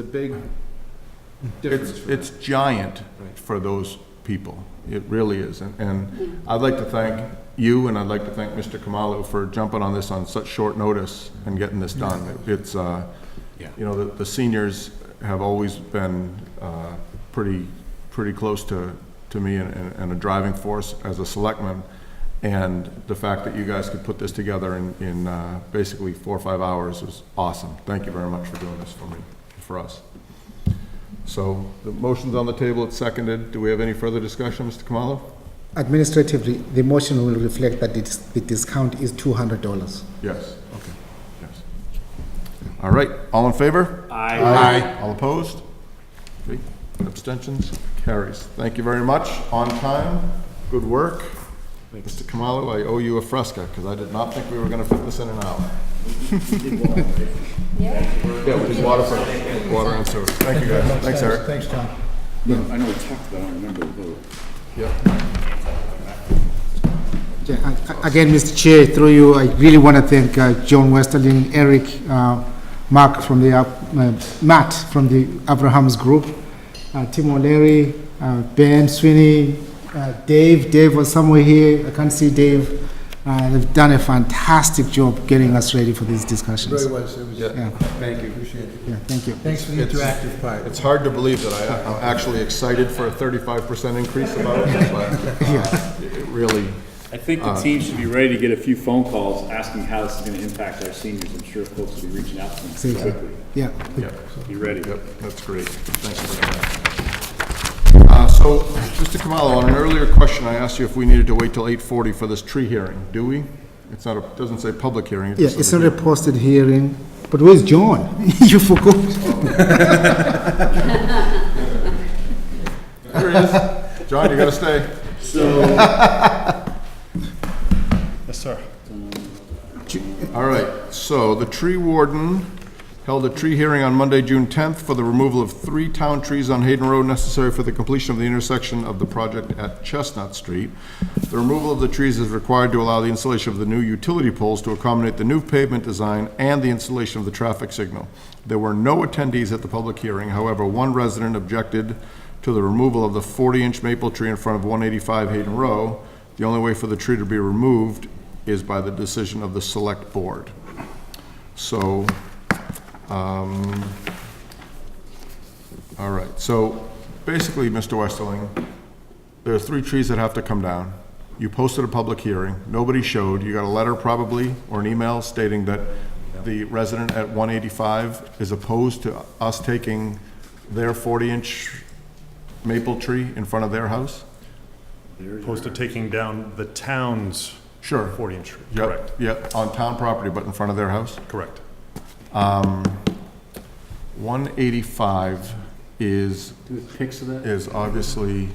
for them. It's giant Right. for those people. It really is. And I'd like to thank you, and I'd like to thank Mr. Kamalu for jumping on this on such short notice and getting this done. It's, you know, the seniors have always been pretty close to me and a driving force as a selectman. And the fact that you guys could put this together in basically 4 or 5 hours is awesome. Thank you very much for doing this for us. So the motion's on the table, it's seconded. Do we have any further discussion, Mr. Kamalu? Administratively, the motion will reflect that the discount is $200. Yes. Okay. Yes. All right, all in favor? Aye. All opposed? Okay. Abstentions? Carries. Thank you very much. On time, good work. Mr. Kamalu, I owe you a fresca, because I did not think we were going to fit this in an hour. Yeah, we did water and sewer. Thank you, guys. Thanks, Eric. Thanks, Tom. I know we talked about it, I don't remember the vote. Yep. Again, Mr. Chair, through you, I really want to thank John Westerling, Eric, Mark from the, Matt from the Abrahams Group, Tim O'Leary, Ben Sweeney, Dave was somewhere here, I can't see Dave, They've done a fantastic job getting us ready for these discussions. Really was, it was, Yeah, thank you, appreciate it. yeah, thank you. Thanks for the interactive part. It's hard to believe that I'm actually excited for a 35% increase about it, but it really, I think the team should be ready to get a few phone calls asking how this is gonna impact our seniors. I'm sure folks will be reaching out to them Thank you. quickly. Yeah. yeah. Be ready. Yep, that's great. Thanks for that. So, Mr. Kamalo, on an earlier question, I asked you if we needed to wait till 8:40 for this tree hearing. Do we? It's not doesn't say public hearing. Yeah, just it's says not a posted hearing, but where's John? You forgot. There he is. John, you gotta stay. Yes, sir. All right, so the tree warden held a tree hearing on Monday, June 10th for the removal of 3 town trees on Hayden Road necessary for the completion of the intersection of the project at Chestnut Street. The removal of the trees is required to allow the installation of the new utility poles to accommodate the new pavement design and the installation of the traffic signal. There were no attendees at the public hearing. However, one resident objected to the removal of the 40-inch maple tree in front of 185 Hayden Row. The only way for the tree to be removed is by the decision of the select board. So, all right, so basically, Mr. Westerling, there are 3 trees that have to come down. You posted a public hearing, nobody showed, you got a letter probably, or an email stating that the resident at 185 is opposed to us taking their 40-inch maple tree in front of their house? Opposed to taking down the town's Sure. 40-inch tree. Yep, Correct. yep, on town property, but in front of their house? Correct. 185 is Do we have pics of that? is obviously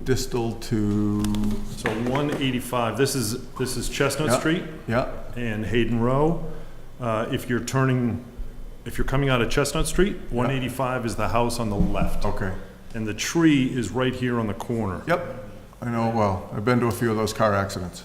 distal to, So 185, this is Chestnut Yeah. Street yeah, and Hayden Row. If you're coming out of Chestnut Street, 185 is the house on the left. okay. And the tree is right here on the corner. Yep, I know, well, I've been to a few of those car accidents.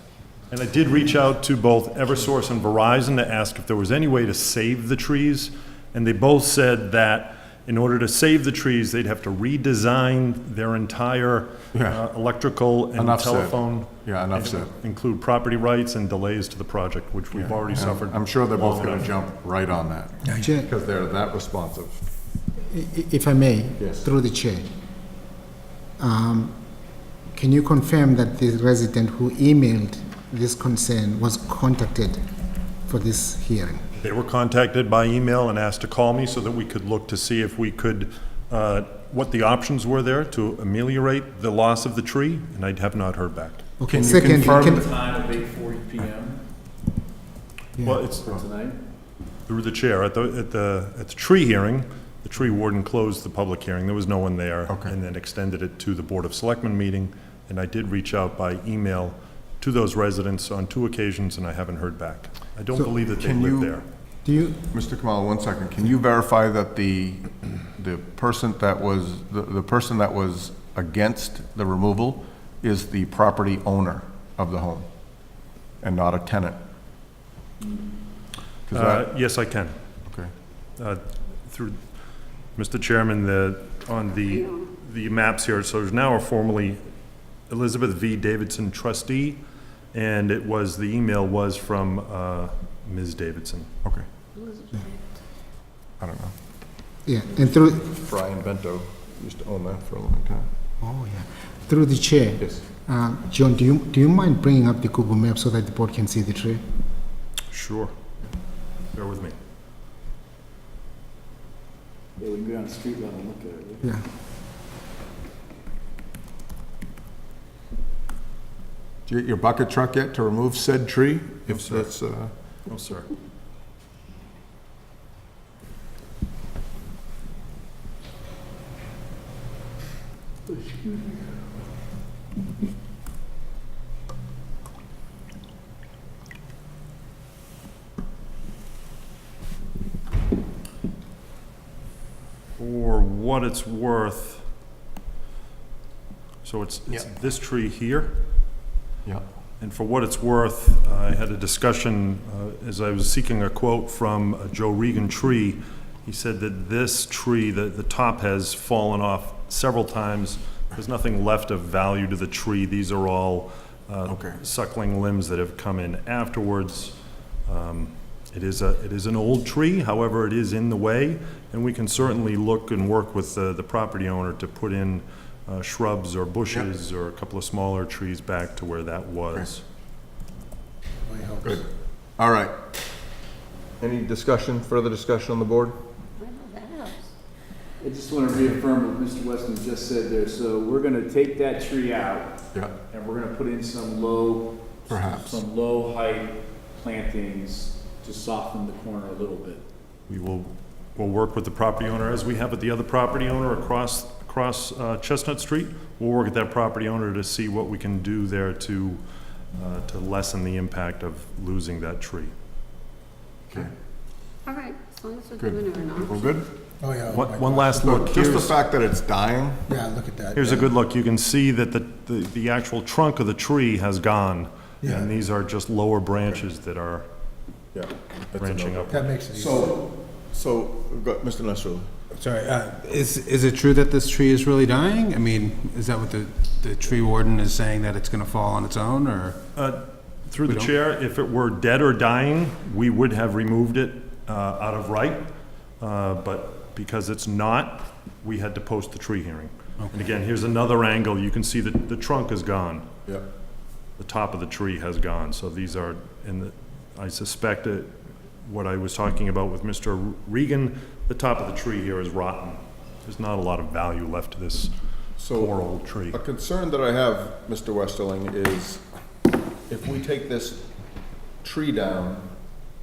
And I did reach out to both Eversource and Verizon to ask if there was any way to save the trees. And they both said that in order to save the trees, they'd have to redesign their entire Yeah. electrical and Enough said. telephone. Yeah, enough said. Include property rights and delays to the project, which we've already And suffered. I'm sure they're both long gonna enough. jump right on that, Chair, because they're that responsive. if I may, Yes. through the chair, can you confirm that the resident who emailed this concern was contacted for this hearing? They were contacted by email and asked to call me so that we could look to see if we could, what the options were there to ameliorate the loss of the tree, and I have not heard back. Okay, Can you secondly, confirm can- that- Time of 8:40 PM Well, it's tonight. through the chair. At the tree hearing, the tree warden closed the public hearing. There was no one there. Okay. And then extended it to the Board of Selectmen meeting. And I did reach out by email to those residents on 2 occasions, and I haven't heard back. I don't believe that they can live you- there. do you, Mr. Kamala, 1 second, can you verify that the person that was against the removal is the property owner of the home and not a tenant? 'Cause that- Yes, I can. okay. Through, Mr. Chairman, on the maps here, so there's now a formerly Elizabeth V. Davidson trustee, and the email was from Ms. Davidson. Okay. I don't know. yeah, and through, Brian Bento used to own that for a long time. oh, yeah, through the chair, Yes. John, do you mind bringing up the Google map so that the board can see the tree? Sure. Bear with me. Yeah, we can go on the street level and look at it. Yeah. Did you get your bucket truck yet to remove said tree? If that's, No, sir. For what it's worth, so it's this tree here. yeah. And for what it's worth, I had a discussion as I was seeking a quote from Joe Regan Tree. He said that this tree, the top has fallen off several times. There's nothing left of value to the tree. These are all Okay. suckling limbs that have come in afterwards. It is an old tree, however, it is in the way, and we can certainly look and work with the property owner to put in shrubs or bushes or a couple of smaller trees back to where that was. Good. All right. Any discussion, further discussion on the board? I just want to reaffirm what Mr. Weston just said there. So we're going to take that tree out Yeah. and we're going to put in some low, Perhaps. some low height plantings to soften the corner a little bit. We'll work with the property owner, as we have with the other property owner across Chestnut Street. We'll work with that property owner to see what we can do there to lessen the impact of losing that tree. Okay. All right, as long as we're Good. giving her an option. We're good? Oh, yeah. oh my One God. last look. Just the Here's- fact that it's dying, Yeah, look at that. Here's a good look. You can see that the actual trunk of the tree has gone, Yeah. and these are just lower branches that are yeah. that's a branching no-go. up. That makes it easy. So, Mr. Nestor. Sorry, is it true that this tree is really dying? I mean, is that what the tree warden is saying, that it's gonna fall on its own, or? Through We the don't- chair, if it were dead or dying, we would have removed it out of right, but because it's not, we had to post the tree hearing. And again, here's another angle. You can see that the trunk is gone. Yeah. The top of the tree has gone. So these are, I suspect that what I was talking about with Mr. Regan, the top of the tree here is rotten. There's not a lot of value left to this poor old tree. A concern that I have, Mr. Westerling, is if we take this tree down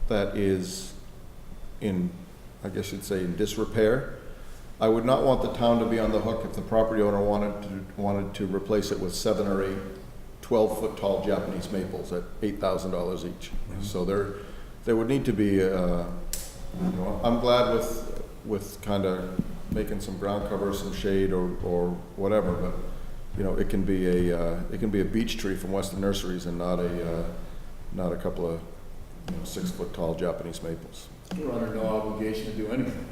that is in, I guess you'd say, in disrepair, I would not want the town to be on the hook if the property owner wanted to replace it with 7 or 8 12-foot tall Japanese maples at $8,000 each. So there would need to be, I'm glad with kind of making some ground cover, some shade or whatever, but it can be a beech tree from Western Nurseries and not a couple of 6-foot tall Japanese maples. We're under no obligation to do anything.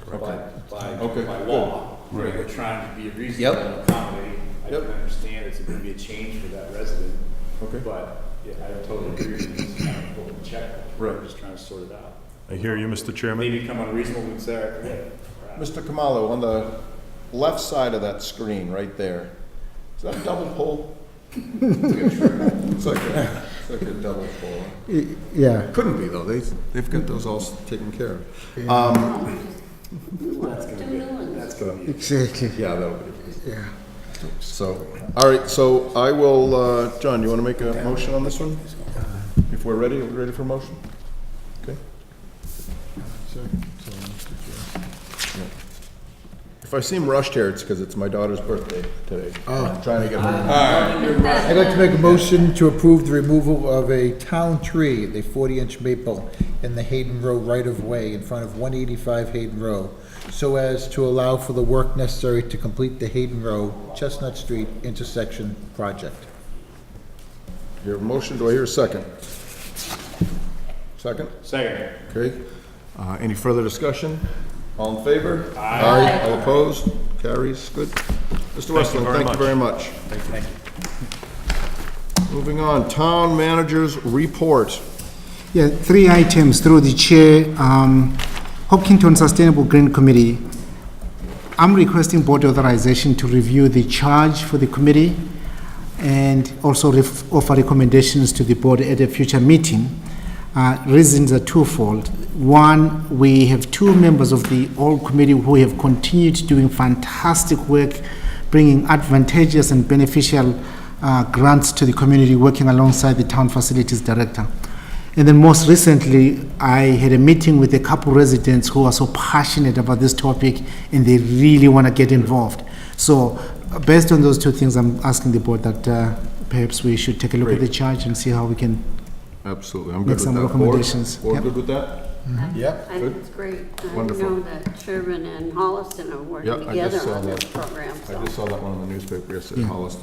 Okay, By good. law. We're trying to be reasonable and accommodate. I can understand it's going to be a change for that resident. Okay. But, yeah, I totally agree with you. It's kind of open check. Right. We're just trying to sort it out. I hear you, Mr. Chairman. Maybe come unreasonable and say, yeah. Mr. Kamalo, on the left side of that screen, right there, is that a double pole? It's like a double pole. Yeah. Couldn't be, though. They've got those all taken care of. That's going to be, that's going to be. Exactly. Yeah, that'll be. Yeah. So, all right, so I will, John, you want to make a motion on this one? If we're ready, are we ready for a motion? Okay. If I seem rushed here, it's because it's my daughter's birthday today. I'm trying to get her. I'd like to make a motion to approve the removal of a town tree, the 40-inch maple, in the Hayden Row right-of-way in front of 185 Hayden Row, so as to allow for the work necessary to complete the Hayden Row Chestnut Street intersection project. You have a motion, do I hear a second? Second? Second. Okay. Any further discussion? All in favor? Aye. All opposed? Carries, good. Mr. Westland, thank you very much. Thank you. Moving on, Town Manager's Report. Yeah, 3 items through the chair. Hopkinton Sustainable Green Committee. I'm requesting board authorization to review the charge for the committee and also offer recommendations to the board at a future meeting. Reasons are twofold. One, we have 2 members of the old committee who have continued doing fantastic work, bringing advantageous and beneficial grants to the community, working alongside the town facilities director. And then most recently, I had a meeting with a couple residents who are so passionate about this topic and they really want to get involved. So based on those 2 things, I'm asking the board that perhaps we should take a look at the charge and see how we can Absolutely, I'm good make with some that. recommendations. Board Yep. good with that? Yep. I think it's great. Wonderful. I know that Sherburne and Holliston are working Yeah, I together just saw on this that. program, I so, just saw that one in the newspaper yesterday, Holliston.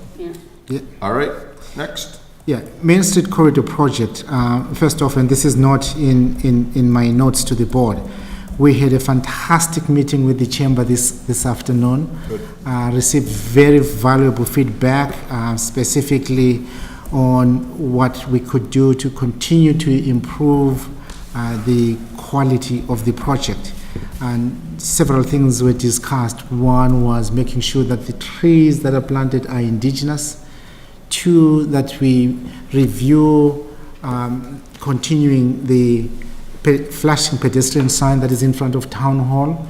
yeah. All right, next. Yeah, Main Street Corridor Project. First off, and this is not in my notes to the board, we had a fantastic meeting with the chamber this afternoon. Good. Received very valuable feedback, specifically on what we could do to continue to improve the quality of the project. And several things were discussed. One was making sure that the trees that are planted are indigenous. Two, that we review continuing the flashing pedestrian sign that is in front of Town Hall.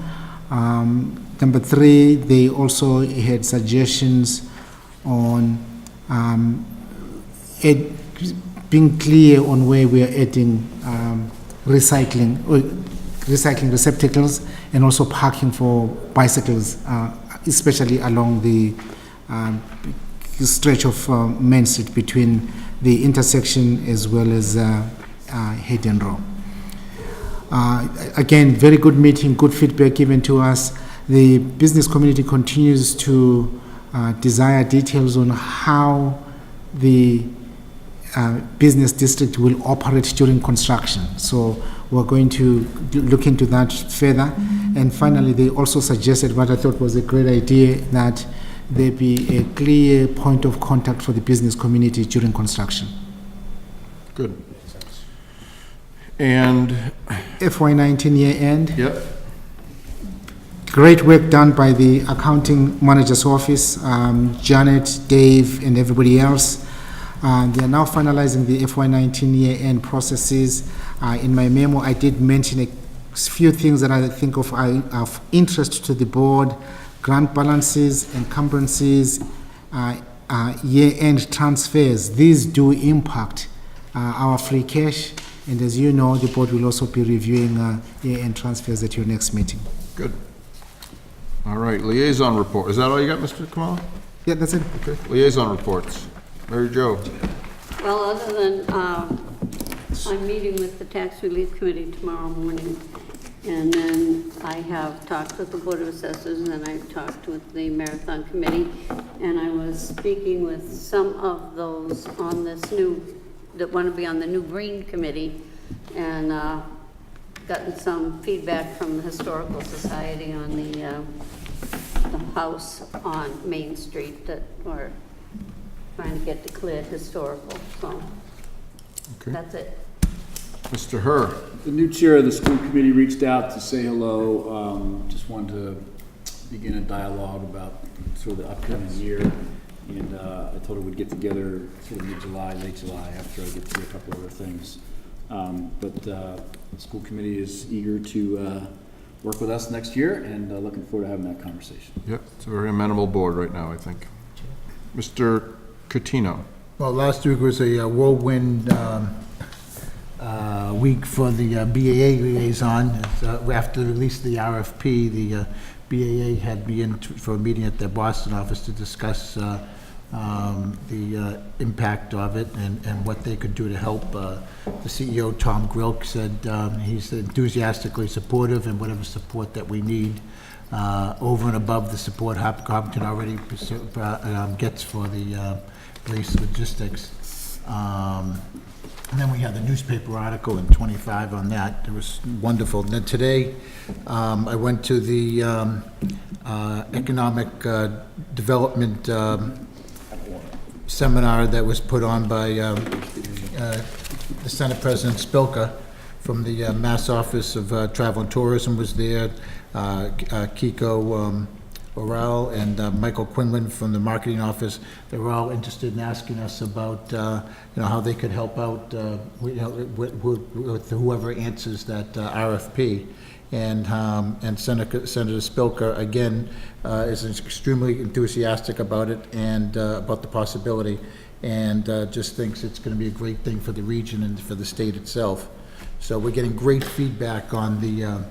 Number three, they also had suggestions on being clear on where we are adding recycling receptacles and also parking for bicycles, especially along the stretch of Main Street between the intersection as well as Hayden Row. Again, very good meeting, good feedback given to us. The business community continues to desire details on how the business district will operate during construction. So we're going to look into that further. And finally, they also suggested what I thought was a great idea, that there be a clear point of contact for the business community during construction. Good. And, FY19 year end. yep, Great work done by the accounting manager's office, Janet, Dave, and everybody else. They are now finalizing the FY19 year-end processes. In my memo, I did mention a few things that I think are of interest to the board: grant balances, encumbrances, year-end transfers. These do impact our free cash, and as you know, the board will also be reviewing year-end transfers at your next meeting. good. All right, liaison report. Is that all you got, Mr. Kamala? Yeah, that's it. Okay, liaison reports. Mary Jo. Well, other than, I'm meeting with the Tax Relief Committee tomorrow morning, and then I have talked with the Board of Assessors, and I've talked with the Marathon Committee, and I was speaking with some of those on this new, that want to be on the new Green Committee, and gotten some feedback from the Historical Society on the house on Main Street that we're trying to get declared historical, so Okay. that's it. Mr. Herr. The new chair of the school committee reached out to say hello, just wanted to begin a dialogue about sort of the upcoming year. And I told her we'd get together sort of mid-July, late July, after I get through a couple other things. But the school committee is eager to work with us next year, and looking forward to having that conversation. Yep, it's a very amenable board right now, I think. Mr. Catino. Well, last week was a whirlwind week for the BAA liaison. After the release of the RFP, the BAA had me in for a meeting at their Boston office to discuss the impact of it and what they could do to help. The CEO, Tom Grilk, said he's enthusiastically supportive, and whatever support that we need over and above the support Hopkinton already gets for the police logistics. And then we had the newspaper article in 25 on that. It was wonderful. And then today, I went to the economic development seminar that was put on by the Senate President Spilka from the Mass Office of Travel and Tourism was there. Kiko Orel and Michael Quinlan from the marketing office. They were all interested in asking us about how they could help out with whoever answers that RFP. And Senator Spilka, again, is extremely enthusiastic about it and about the possibility, and just thinks it's going to be a great thing for the region and for the state itself. So we're getting great feedback on the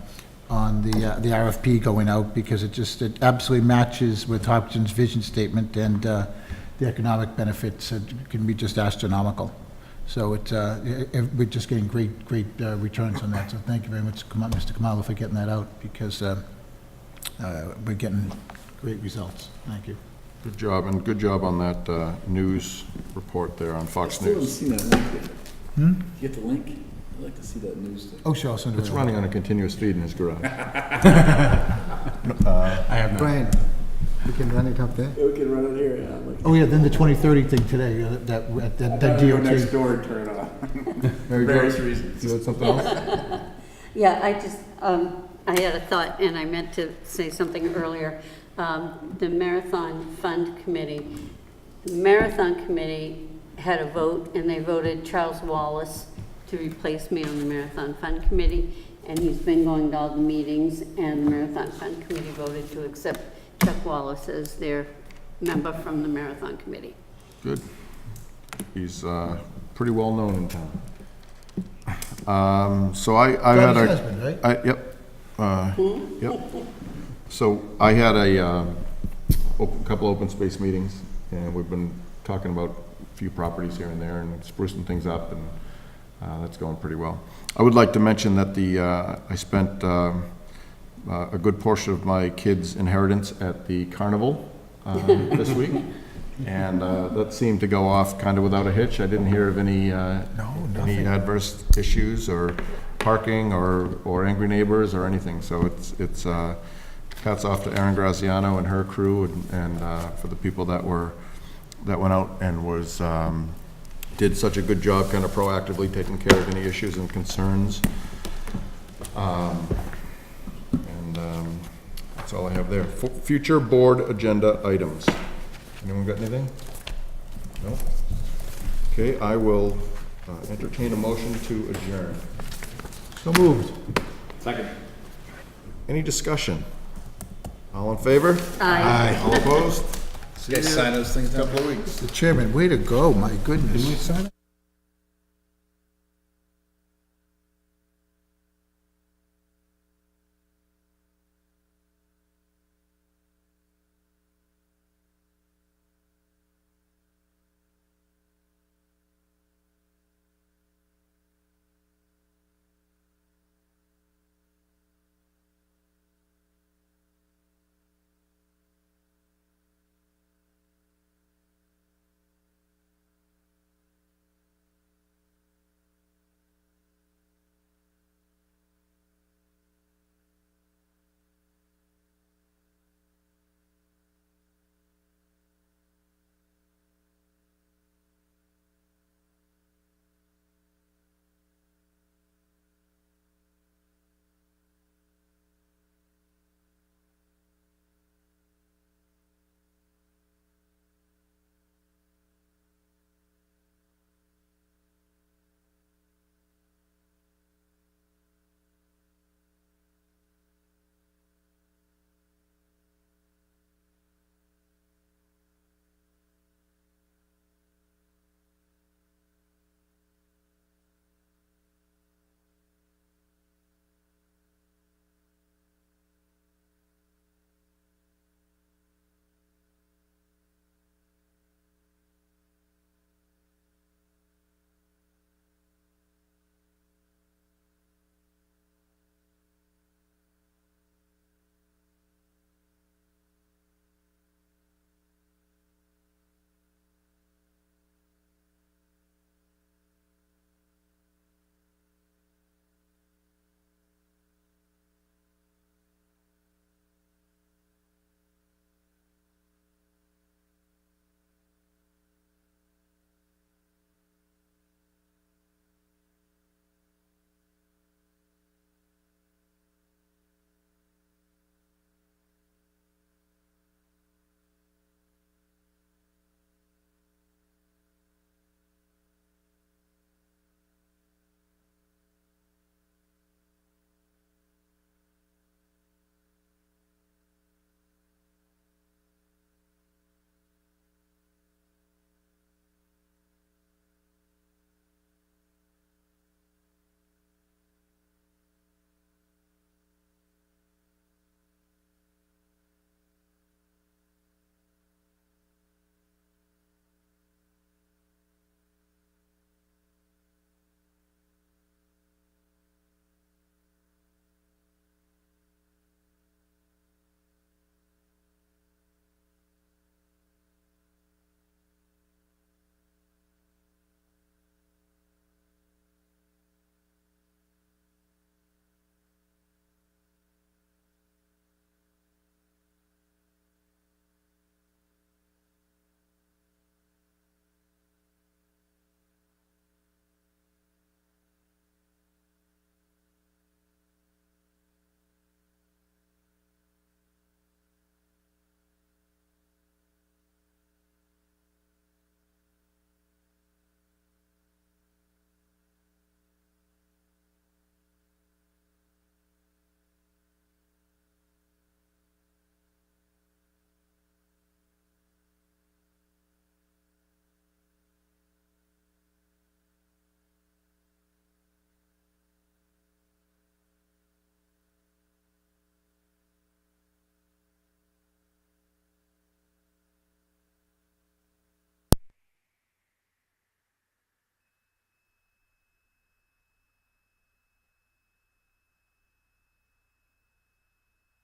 RFP going out, because it absolutely matches with Hopkinton's vision statement, and the economic benefits can be just astronomical. So we're just getting great returns on that. So thank you very much, Mr. Kamala, for getting that out, because we're getting great results. Thank you. Good job, and good job on that news report there on Fox Still haven't News. seen that link yet. You get the link? I'd like to see that news thing. Oh, sure, I'll send it. It's running on a continuous feed in his garage. I have not. Brian, We can run it up there. We can run it here, yeah. Oh, yeah, then the 2030 thing today, that Next DOT. door and turn it off. Mary Jo, Various reasons. you had something else? Yeah, I just, I had a thought, and I meant to say something earlier. The Marathon Fund Committee, had a vote, and they voted Charles Wallace to replace me on the Marathon Fund Committee, and he's been going to all the meetings, and the Marathon Fund Committee voted to accept Chuck Wallace as their member from the Marathon Committee. Good. He's pretty well known in town. So I had Johnny's a... husband, right? Yep. Yep. So I had a couple open space meetings, and we've been talking about a few properties here and there and sprucing things up, and that's going pretty well. I would like to mention that I spent a good portion of my kids' inheritance at the carnival this week, and that seemed to go off kind of without a hitch. I didn't hear of any adverse issues or parking or angry neighbors or anything. So it's hats off to Erin Graziano and her crew, and for the people that went out and did such a good job kind of proactively taking care of any issues and concerns. That's all I have there. Future board agenda items. Anyone got anything? No? Okay, I will entertain a motion to adjourn. So moved. Second. Any discussion? All in favor? Aye. All opposed? You guys sign those things down? Couple of weeks. The chairman, way to go, my goodness. Did we sign it?